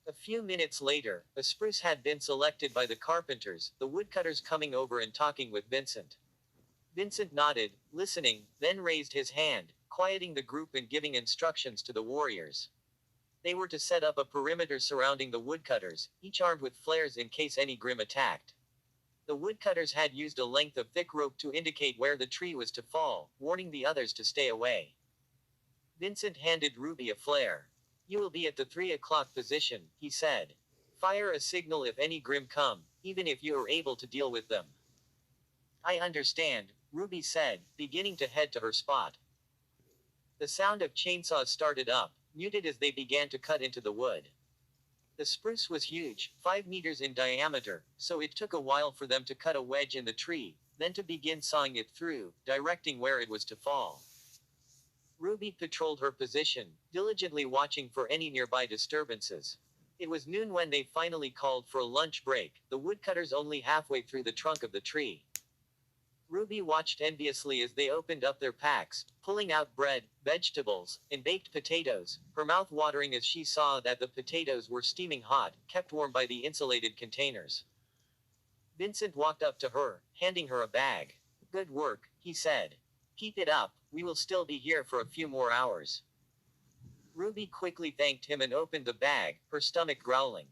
A few minutes later, a spruce had been selected by the carpenters, the woodcutters coming over and talking with Vincent. Vincent nodded, listening, then raised his hand, quieting the group and giving instructions to the warriors. They were to set up a perimeter surrounding the woodcutters, each armed with flares in case any grim attacked. The woodcutters had used a length of thick rope to indicate where the tree was to fall, warning the others to stay away. Vincent handed Ruby a flare. You will be at the 3 o'clock position, he said. Fire a signal if any grim come, even if you are able to deal with them. I understand, Ruby said, beginning to head to her spot. The sound of chainsaws started up, muted as they began to cut into the wood. The spruce was huge, 5 meters in diameter, so it took a while for them to cut a wedge in the tree, then to begin sawing it through, directing where it was to fall. Ruby patrolled her position, diligently watching for any nearby disturbances. It was noon when they finally called for a lunch break, the woodcutters only halfway through the trunk of the tree. Ruby watched enviously as they opened up their packs, pulling out bread, vegetables, and baked potatoes, her mouth watering as she saw that the potatoes were steaming hot, kept warm by the insulated containers. Vincent walked up to her, handing her a bag. Good work, he said. Keep it up, we will still be here for a few more hours. Ruby quickly thanked him and opened the bag, her stomach growling.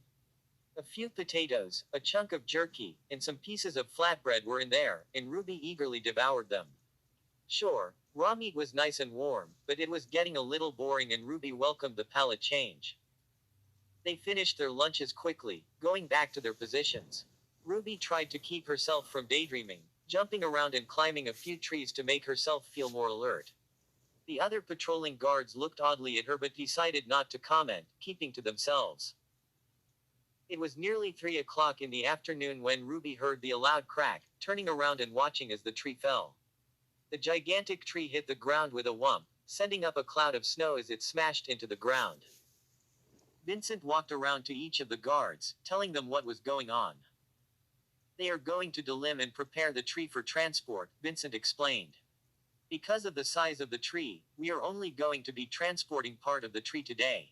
A few potatoes, a chunk of jerky, and some pieces of flatbread were in there, and Ruby eagerly devoured them. Sure, raw meat was nice and warm, but it was getting a little boring and Ruby welcomed the palate change. They finished their lunches quickly, going back to their positions. Ruby tried to keep herself from daydreaming, jumping around and climbing a few trees to make herself feel more alert. The other patrolling guards looked oddly at her but decided not to comment, keeping to themselves. It was nearly 3 o'clock in the afternoon when Ruby heard the loud crack, turning around and watching as the tree fell. The gigantic tree hit the ground with a whump, sending up a cloud of snow as it smashed into the ground. Vincent walked around to each of the guards, telling them what was going on. They are going to delimb and prepare the tree for transport, Vincent explained. Because of the size of the tree, we are only going to be transporting part of the tree today.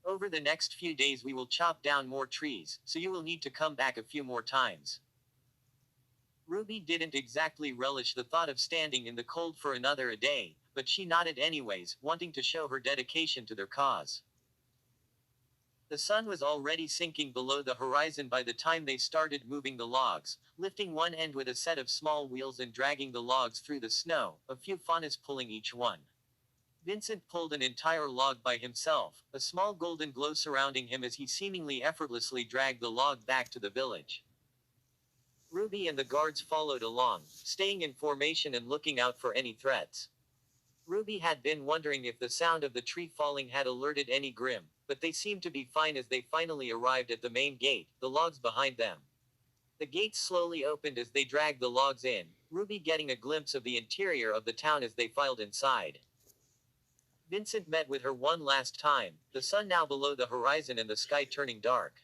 Over the next few days we will chop down more trees, so you will need to come back a few more times. Ruby didn't exactly relish the thought of standing in the cold for another a day, but she nodded anyways, wanting to show her dedication to their cause. The sun was already sinking below the horizon by the time they started moving the logs, lifting one end with a set of small wheels and dragging the logs through the snow, a few fanas pulling each one. Vincent pulled an entire log by himself, a small golden glow surrounding him as he seemingly effortlessly dragged the log back to the village. Ruby and the guards followed along, staying in formation and looking out for any threats. Ruby had been wondering if the sound of the tree falling had alerted any Grimm, but they seemed to be fine as they finally arrived at the main gate, the logs behind them. The gates slowly opened as they dragged the logs in, Ruby getting a glimpse of the interior of the town as they filed inside. Vincent met with her one last time, the sun now below the horizon and the sky turning dark.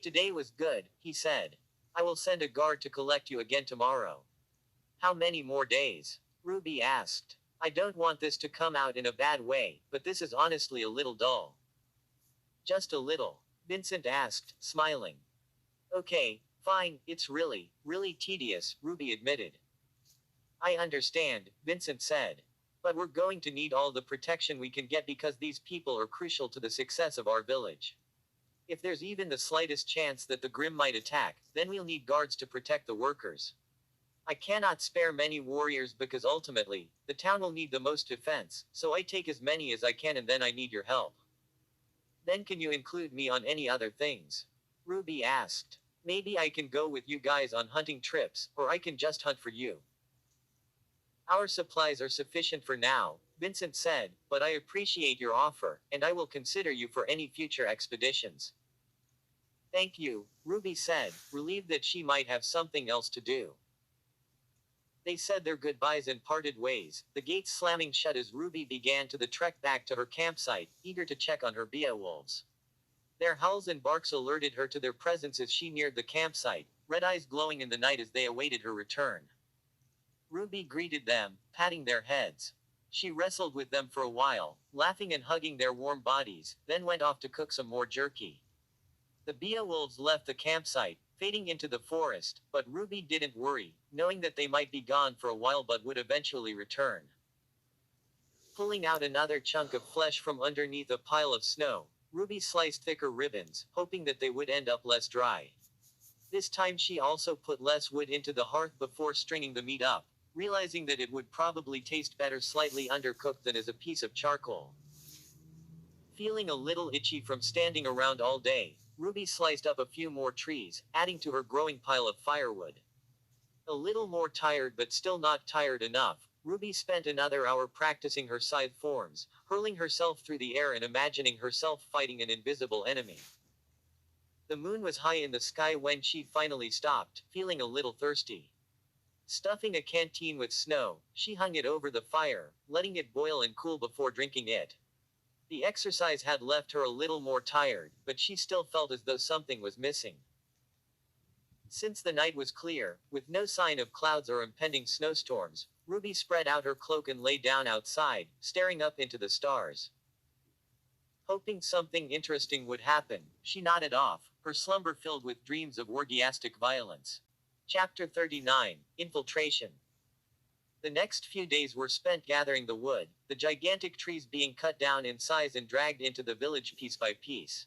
Today was good, he said. I will send a guard to collect you again tomorrow. How many more days? Ruby asked. I don't want this to come out in a bad way, but this is honestly a little dull. Just a little? Vincent asked, smiling. Okay, fine, it's really tedious, Ruby admitted. I understand, Vincent said. But we're going to need all the protection we can get because these people are crucial to the success of our village. If there's even the slightest chance that the Grimm might attack, then we'll need guards to protect the workers. I cannot spare many warriors because ultimately, the town will need the most defense, so I take as many as I can and then I need your help. Then can you include me on any other things? Ruby asked. Maybe I can go with you guys on hunting trips, or I can just hunt for you. Our supplies are sufficient for now, Vincent said, but I appreciate your offer, and I will consider you for any future expeditions. Thank you, Ruby said, relieved that she might have something else to do. They said their goodbyes and parted ways, the gates slamming shut as Ruby began to the trek back to her campsite, eager to check on her beowulfs. Their howls and barks alerted her to their presence as she neared the campsite, red eyes glowing in the night as they awaited her return. Ruby greeted them, patting their heads. She wrestled with them for a while, laughing and hugging their warm bodies, then went off to cook some more jerky. The Beowulfs left the campsite, fading into the forest, but Ruby didn't worry, knowing that they might be gone for a while but would eventually return. Pulling out another chunk of flesh from underneath a pile of snow, Ruby sliced thicker ribbons, hoping that they would end up less dry. This time she also put less wood into the hearth before stringing the meat up, realizing that it would probably taste better slightly undercooked than as a piece of charcoal. Feeling a little itchy from standing around all day, Ruby sliced up a few more trees, adding to her growing pile of firewood. A little more tired but still not tired enough, Ruby spent another hour practicing her scythe forms, hurling herself through the air and imagining herself fighting an invisible enemy. The moon was high in the sky when she finally stopped, feeling a little thirsty. Stuffing a canteen with snow, she hung it over the fire, letting it boil and cool before drinking it. The exercise had left her a little more tired, but she still felt as though something was missing. Since the night was clear, with no sign of clouds or impending snowstorms, Ruby spread out her cloak and lay down outside, staring up into the stars. Hoping something interesting would happen, she nodded off, her slumber filled with dreams of orgiastic violence. Chapter 39, Infiltration. The next few days were spent gathering the wood, the gigantic trees being cut down in size and dragged into the village piece by piece.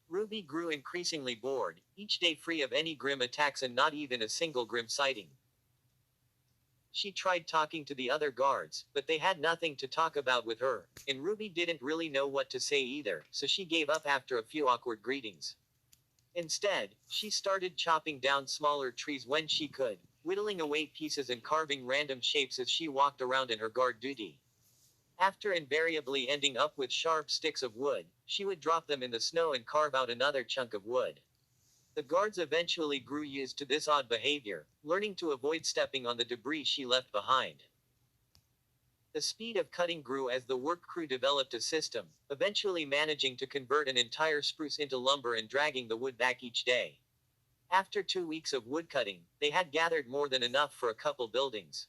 Ruby grew increasingly bored, each day free of any grim attacks and not even a single grim sighting. She tried talking to the other guards, but they had nothing to talk about with her, and Ruby didn't really know what to say either, so she gave up after a few awkward greetings. Instead, she started chopping down smaller trees when she could, whittling away pieces and carving random shapes as she walked around in her guard duty. After invariably ending up with sharp sticks of wood, she would drop them in the snow and carve out another chunk of wood. The guards eventually grew used to this odd behavior, learning to avoid stepping on the debris she left behind. The speed of cutting grew as the work crew developed a system, eventually managing to convert an entire spruce into lumber and dragging the wood back each day. After 2 weeks of woodcutting, they had gathered more than enough for a couple buildings.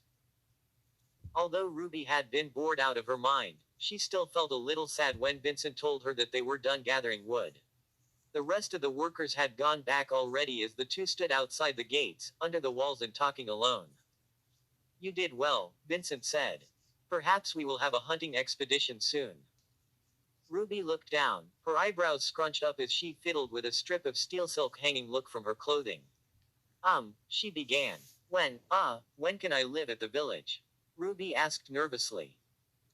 Although Ruby had been bored out of her mind, she still felt a little sad when Vincent told her that they were done gathering wood. The rest of the workers had gone back already as the two stood outside the gates, under the walls and talking alone. "You did well," Vincent said. "Perhaps we will have a hunting expedition soon." Ruby looked down, her eyebrows scrunched up as she fiddled with a strip of steel silk hanging look from her clothing. She began. When can I live at the village?" Ruby asked nervously.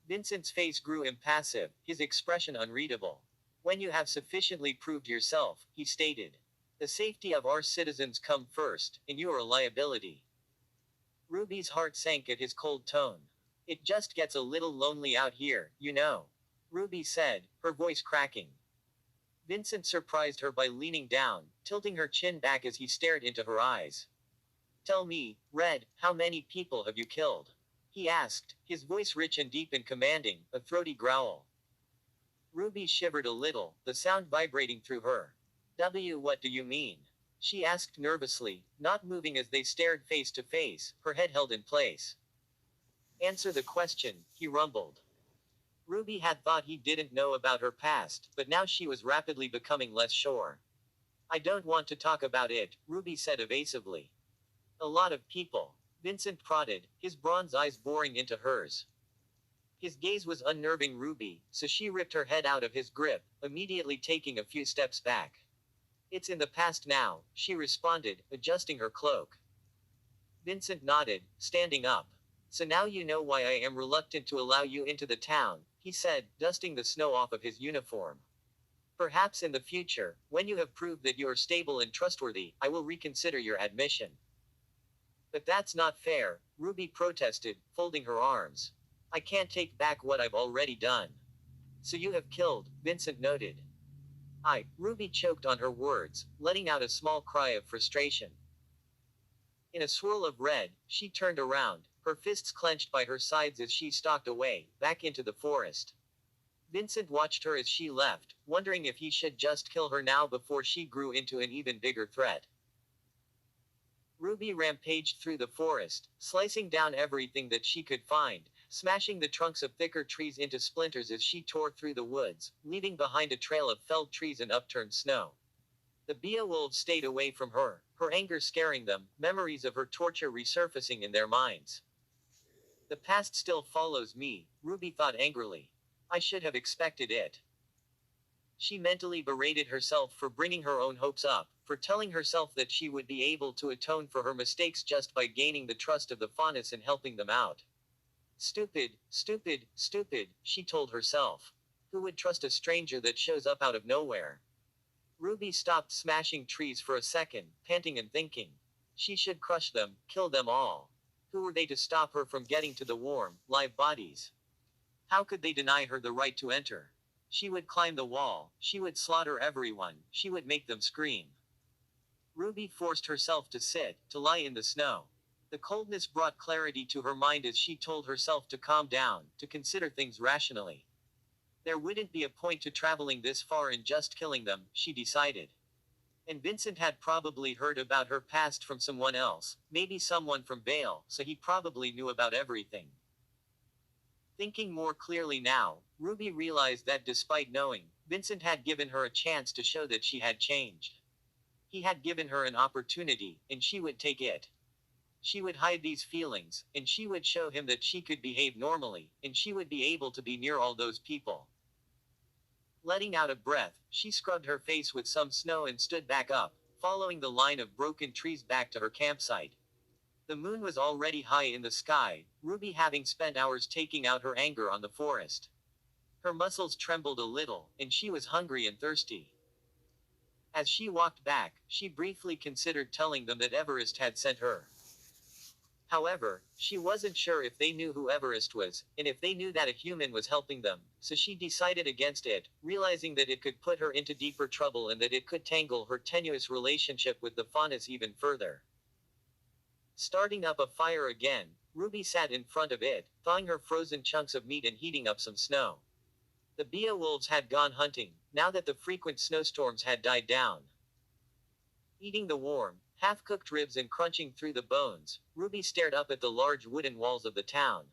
Vincent's face grew impassive, his expression unreadable. "When you have sufficiently proved yourself," he stated. "The safety of our citizens come first, and you are a liability." Ruby's heart sank at his cold tone. "It just gets a little lonely out here, you know," Ruby said, her voice cracking. Vincent surprised her by leaning down, tilting her chin back as he stared into her eyes. "Tell me, Red, how many people have you killed?" he asked, his voice rich and deep and commanding, a throaty growl. Ruby shivered a little, the sound vibrating through her. What do you mean?" she asked nervously, not moving as they stared face to face, her head held in place. "Answer the question," he rumbled. Ruby had thought he didn't know about her past, but now she was rapidly becoming less sure. "I don't want to talk about it," Ruby said evasively. "A lot of people," Vincent prodded, his bronze eyes boring into hers. His gaze was unnerving Ruby, so she ripped her head out of his grip, immediately taking a few steps back. "It's in the past now," she responded, adjusting her cloak. Vincent nodded, standing up. "So now you know why I am reluctant to allow you into the town," he said, dusting the snow off of his uniform. "Perhaps in the future, when you have proved that you are stable and trustworthy, I will reconsider your admission." "But that's not fair," Ruby protested, folding her arms. "I can't take back what I've already done." "So you have killed," Vincent noted. Ruby choked on her words, letting out a small cry of frustration. In a swirl of red, she turned around, her fists clenched by her sides as she stalked away, back into the forest. Vincent watched her as she left, wondering if he should just kill her now before she grew into an even bigger threat. Ruby rampaged through the forest, slicing down everything that she could find, smashing the trunks of thicker trees into splinters as she tore through the woods, leaving behind a trail of felled trees and upturned snow. The Beowulfs stayed away from her, her anger scaring them, memories of her torture resurfacing in their minds. "The past still follows me," Ruby thought angrily. "I should have expected it." She mentally berated herself for bringing her own hopes up, for telling herself that she would be able to atone for her mistakes just by gaining the trust of the Faunus and helping them out. Stupid, stupid, stupid, she told herself. Who would trust a stranger that shows up out of nowhere? Ruby stopped smashing trees for a second, panting and thinking. She should crush them, kill them all. Who were they to stop her from getting to the warm, live bodies? How could they deny her the right to enter? She would climb the wall, she would slaughter everyone, she would make them scream. Ruby forced herself to sit, to lie in the snow. The coldness brought clarity to her mind as she told herself to calm down, to consider things rationally. There wouldn't be a point to traveling this far and just killing them, she decided. And Vincent had probably heard about her past from someone else, maybe someone from Vale, so he probably knew about everything. Thinking more clearly now, Ruby realized that despite knowing, Vincent had given her a chance to show that she had changed. He had given her an opportunity, and she would take it. She would hide these feelings, and she would show him that she could behave normally, and she would be able to be near all those people. Letting out a breath, she scrubbed her face with some snow and stood back up, following the line of broken trees back to her campsite. The moon was already high in the sky, Ruby having spent hours taking out her anger on the forest. Her muscles trembled a little, and she was hungry and thirsty. As she walked back, she briefly considered telling them that Everest had sent her. However, she wasn't sure if they knew who Everest was, and if they knew that a human was helping them, so she decided against it, realizing that it could put her into deeper trouble and that it could tangle her tenuous relationship with the faunus even further. Starting up a fire again, Ruby sat in front of it, thawing her frozen chunks of meat and heating up some snow. The beowulfs had gone hunting, now that the frequent snowstorms had died down. Eating the warm, half-cooked ribs and crunching through the bones, Ruby stared up at the large wooden walls of the town.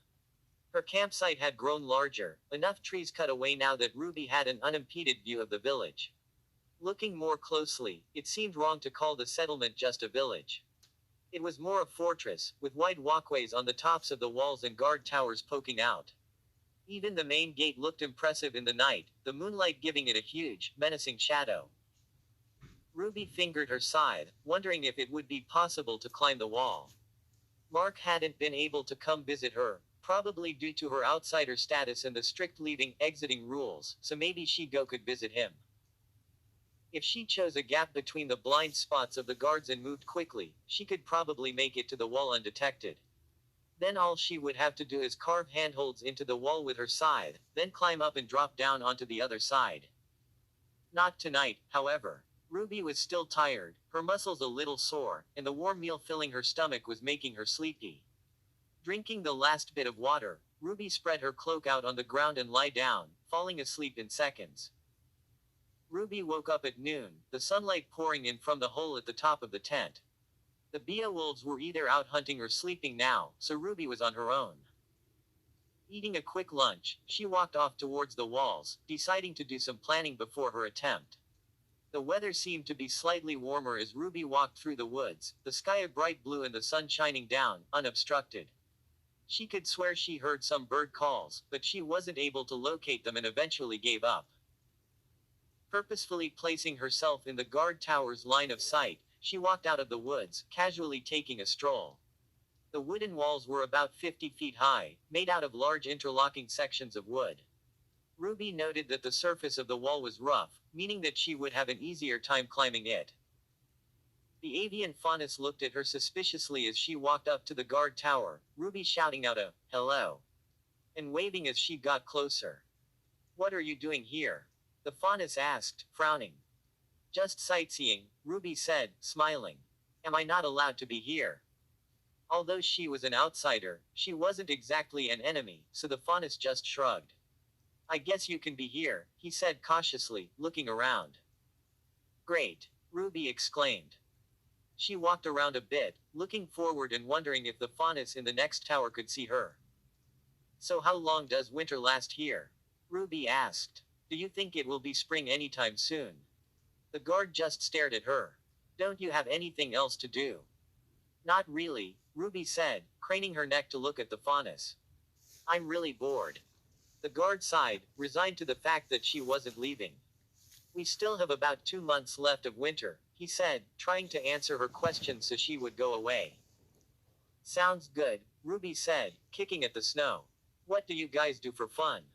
Her campsite had grown larger, enough trees cut away now that Ruby had an unimpeded view of the village. Looking more closely, it seemed wrong to call the settlement just a village. It was more a fortress, with wide walkways on the tops of the walls and guard towers poking out. Even the main gate looked impressive in the night, the moonlight giving it a huge, menacing shadow. Ruby fingered her scythe, wondering if it would be possible to climb the wall. Mark hadn't been able to come visit her, probably due to her outsider status and the strict leaving-exiting rules, so maybe she-Go could visit him. If she chose a gap between the blind spots of the guards and moved quickly, she could probably make it to the wall undetected. Then all she would have to do is carve handholds into the wall with her scythe, then climb up and drop down onto the other side. Not tonight, however. Ruby was still tired, her muscles a little sore, and the warm meal filling her stomach was making her sleepy. Drinking the last bit of water, Ruby spread her cloak out on the ground and lay down, falling asleep in seconds. Ruby woke up at noon, the sunlight pouring in from the hole at the top of the tent. The beowulfs were either out hunting or sleeping now, so Ruby was on her own. Eating a quick lunch, she walked off towards the walls, deciding to do some planning before her attempt. The weather seemed to be slightly warmer as Ruby walked through the woods, the sky a bright blue and the sun shining down, unobstructed. She could swear she heard some bird calls, but she wasn't able to locate them and eventually gave up. Purposefully placing herself in the guard tower's line of sight, she walked out of the woods, casually taking a stroll. The wooden walls were about 50 feet high, made out of large interlocking sections of wood. Ruby noted that the surface of the wall was rough, meaning that she would have an easier time climbing it. The avian faunus looked at her suspiciously as she walked up to the guard tower, Ruby shouting out a "hello" and waving as she got closer. "What are you doing here?" the faunus asked, frowning. "Just sightseeing," Ruby said, smiling. "Am I not allowed to be here?" Although she was an outsider, she wasn't exactly an enemy, so the faunus just shrugged. "I guess you can be here," he said cautiously, looking around. "Great!" Ruby exclaimed. She walked around a bit, looking forward and wondering if the faunus in the next tower could see her. "So how long does winter last here?" Ruby asked. "Do you think it will be spring anytime soon?" The guard just stared at her. "Don't you have anything else to do?" "Not really," Ruby said, craning her neck to look at the faunus. "I'm really bored." The guard sighed, resigned to the fact that she wasn't leaving. "We still have about 2 months left of winter," he said, trying to answer her question so she would go away. "Sounds good," Ruby said, kicking at the snow. "What do you guys do for fun?"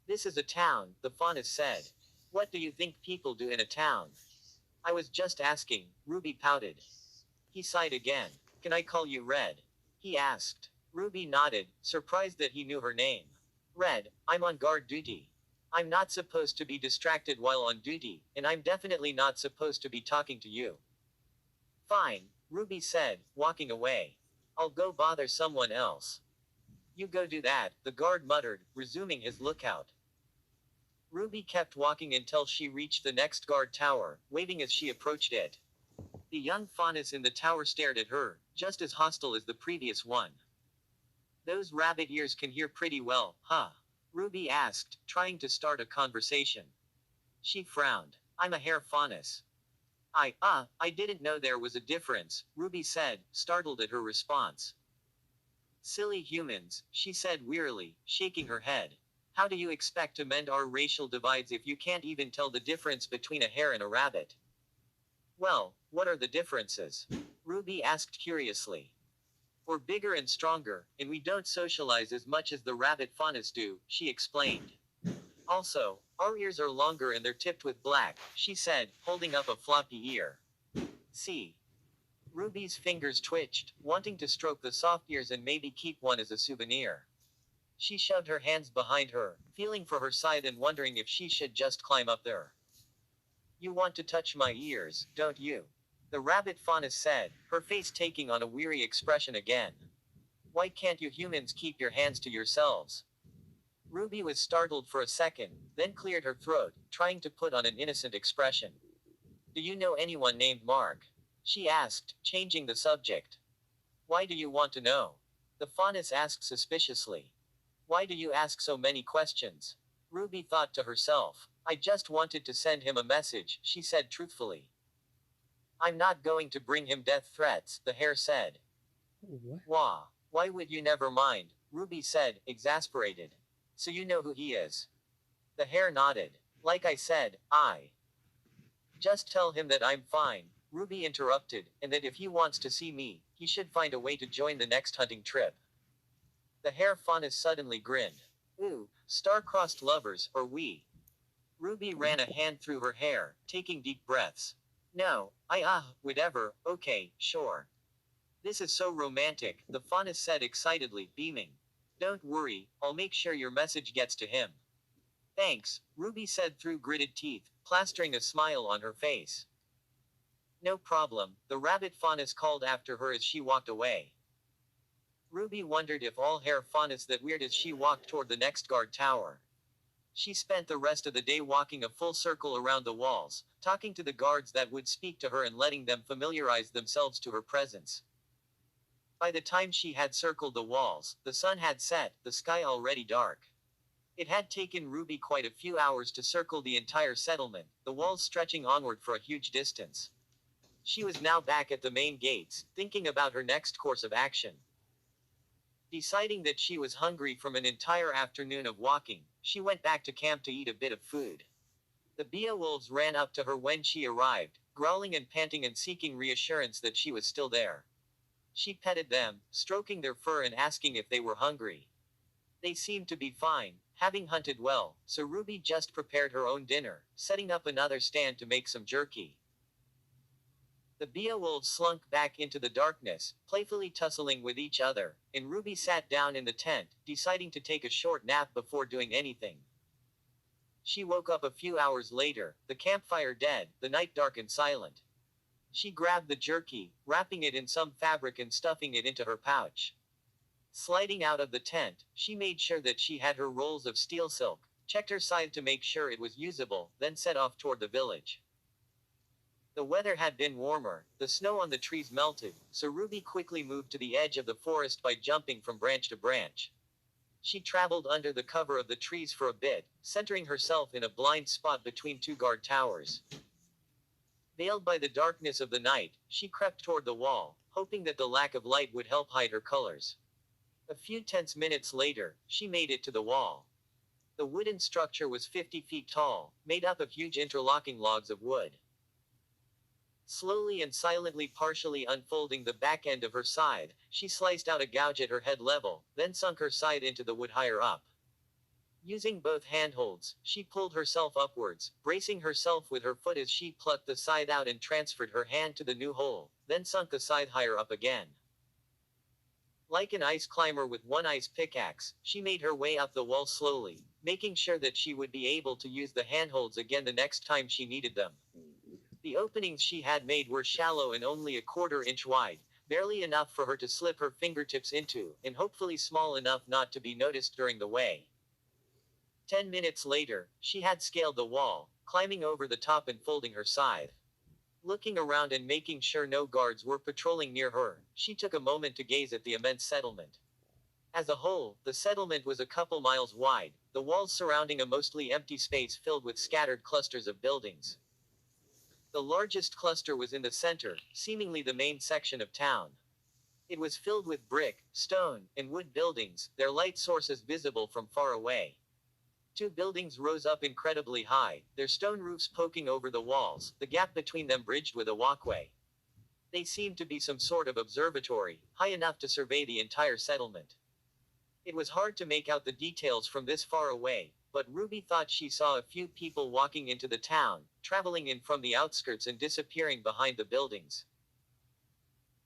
"This is a town," the faunus said. "What do you think people do in a town?" "I was just asking," Ruby pouted. He sighed again. "Can I call you Red?" he asked. Ruby nodded, surprised that he knew her name. "Red, I'm on guard duty. I'm not supposed to be distracted while on duty, and I'm definitely not supposed to be talking to you." "Fine," Ruby said, walking away. "I'll go bother someone else." "You go do that," the guard muttered, resuming his lookout. Ruby kept walking until she reached the next guard tower, waving as she approached it. The young faunus in the tower stared at her, just as hostile as the previous one. "Those rabbit ears can hear pretty well, huh?" Ruby asked, trying to start a conversation. She frowned. "I'm a hare faunus." I didn't know there was a difference, Ruby said, startled at her response. Silly humans, she said wearily, shaking her head. How do you expect to mend our racial divides if you can't even tell the difference between a hare and a rabbit? Well, what are the differences? Ruby asked curiously. We're bigger and stronger, and we don't socialize as much as the rabbit faunas do, she explained. Also, our ears are longer and they're tipped with black, she said, holding up a floppy ear. See. Ruby's fingers twitched, wanting to stroke the soft ears and maybe keep one as a souvenir. She shoved her hands behind her, feeling for her side and wondering if she should just climb up there. You want to touch my ears, don't you? The rabbit fauna said, her face taking on a weary expression again. Why can't you humans keep your hands to yourselves? Ruby was startled for a second, then cleared her throat, trying to put on an innocent expression. Do you know anyone named Mark? She asked, changing the subject. Why do you want to know? The faunus asked suspiciously. Why do you ask so many questions? Ruby thought to herself. I just wanted to send him a message, she said truthfully. I'm not going to bring him death threats, the hare said. What? Wah. Why would you never mind? Ruby said, exasperated. So you know who he is? The hare nodded. Like I said, I. Just tell him that I'm fine, Ruby interrupted, and that if he wants to see me, he should find a way to join the next hunting trip. The hare faunus suddenly grinned. Ooh, star-crossed lovers, or we. Ruby ran a hand through her hair, taking deep breaths. No, whatever, okay, sure. This is so romantic, the faunus said excitedly, beaming. Don't worry, I'll make sure your message gets to him. Thanks, Ruby said through gritted teeth, plastering a smile on her face. No problem, the rabbit faunus called after her as she walked away. Ruby wondered if all hare faunus that weird as she walked toward the next guard tower. She spent the rest of the day walking a full circle around the walls, talking to the guards that would speak to her and letting them familiarize themselves to her presence. By the time she had circled the walls, the sun had set, the sky already dark. It had taken Ruby quite a few hours to circle the entire settlement, the walls stretching onward for a huge distance. She was now back at the main gates, thinking about her next course of action. Deciding that she was hungry from an entire afternoon of walking, she went back to camp to eat a bit of food. The beowulfs ran up to her when she arrived, growling and panting and seeking reassurance that she was still there. She petted them, stroking their fur and asking if they were hungry. They seemed to be fine, having hunted well, so Ruby just prepared her own dinner, setting up another stand to make some jerky. The beowulfs slunk back into the darkness, playfully tussling with each other, and Ruby sat down in the tent, deciding to take a short nap before doing anything. She woke up a few hours later, the campfire dead, the night dark and silent. She grabbed the jerky, wrapping it in some fabric and stuffing it into her pouch. Sliding out of the tent, she made sure that she had her rolls of steel silk, checked her scythe to make sure it was usable, then set off toward the village. The weather had been warmer, the snow on the trees melted, so Ruby quickly moved to the edge of the forest by jumping from branch to branch. She traveled under the cover of the trees for a bit, centering herself in a blind spot between two guard towers. Veiled by the darkness of the night, she crept toward the wall, hoping that the lack of light would help hide her colors. A few tense minutes later, she made it to the wall. The wooden structure was 50 feet tall, made up of huge interlocking logs of wood. Slowly and silently partially unfolding the back end of her scythe, she sliced out a gouge at her head level, then sunk her scythe into the wood higher up. Using both handholds, she pulled herself upwards, bracing herself with her foot as she plucked the scythe out and transferred her hand to the new hole, then sunk the scythe higher up again. Like an ice climber with one ice pickaxe, she made her way up the wall slowly, making sure that she would be able to use the handholds again the next time she needed them. The openings she had made were shallow and only a quarter-inch wide, barely enough for her to slip her fingertips into, and hopefully small enough not to be noticed during the way. 10 minutes later, she had scaled the wall, climbing over the top and folding her scythe. Looking around and making sure no guards were patrolling near her, she took a moment to gaze at the immense settlement. As a whole, the settlement was a couple miles wide, the walls surrounding a mostly empty space filled with scattered clusters of buildings. The largest cluster was in the center, seemingly the main section of town. It was filled with brick, stone, and wood buildings, their light sources visible from far away. Two buildings rose up incredibly high, their stone roofs poking over the walls, the gap between them bridged with a walkway. They seemed to be some sort of observatory, high enough to survey the entire settlement. It was hard to make out the details from this far away, but Ruby thought she saw a few people walking into the town, traveling in from the outskirts and disappearing behind the buildings.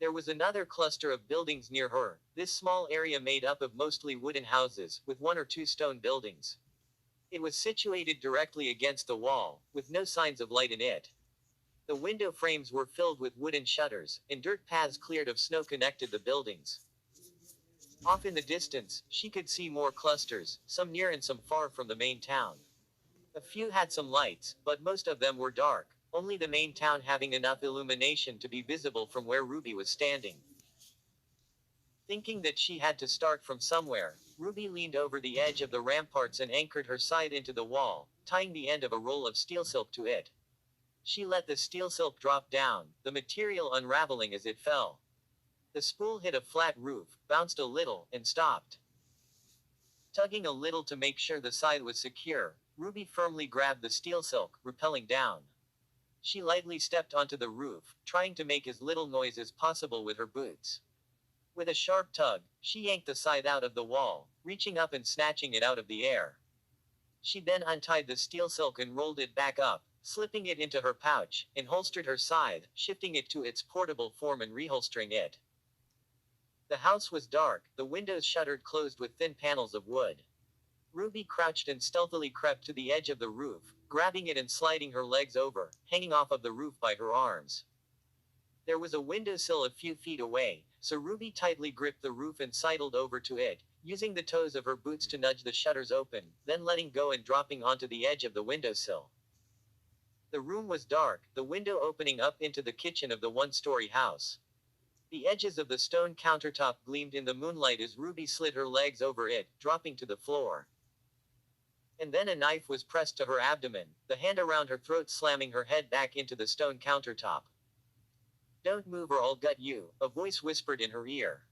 There was another cluster of buildings near her, this small area made up of mostly wooden houses, with one or two stone buildings. It was situated directly against the wall, with no signs of light in it. The window frames were filled with wooden shutters, and dirt paths cleared of snow connected the buildings. Off in the distance, she could see more clusters, some near and some far from the main town. A few had some lights, but most of them were dark, only the main town having enough illumination to be visible from where Ruby was standing. Thinking that she had to start from somewhere, Ruby leaned over the edge of the ramparts and anchored her side into the wall, tying the end of a roll of steel silk to it. She let the steel silk drop down, the material unraveling as it fell. The spool hit a flat roof, bounced a little, and stopped. Tugging a little to make sure the side was secure, Ruby firmly grabbed the steel silk, rappelling down. She lightly stepped onto the roof, trying to make as little noise as possible with her boots. With a sharp tug, she yanked the side out of the wall, reaching up and snatching it out of the air. She then untied the steel silk and rolled it back up, slipping it into her pouch, and holstered her scythe, shifting it to its portable form and reholstering it. The house was dark, the windows shuttered closed with thin panels of wood. Ruby crouched and stealthily crept to the edge of the roof, grabbing it and sliding her legs over, hanging off of the roof by her arms. There was a windowsill a few feet away, so Ruby tightly gripped the roof and sidled over to it, using the toes of her boots to nudge the shutters open, then letting go and dropping onto the edge of the windowsill. The room was dark, the window opening up into the kitchen of the one-story house. The edges of the stone countertop gleamed in the moonlight as Ruby slid her legs over it, dropping to the floor. And then a knife was pressed to her abdomen, the hand around her throat slamming her head back into the stone countertop. "Don't move or I'll gut you," a voice whispered in her ear.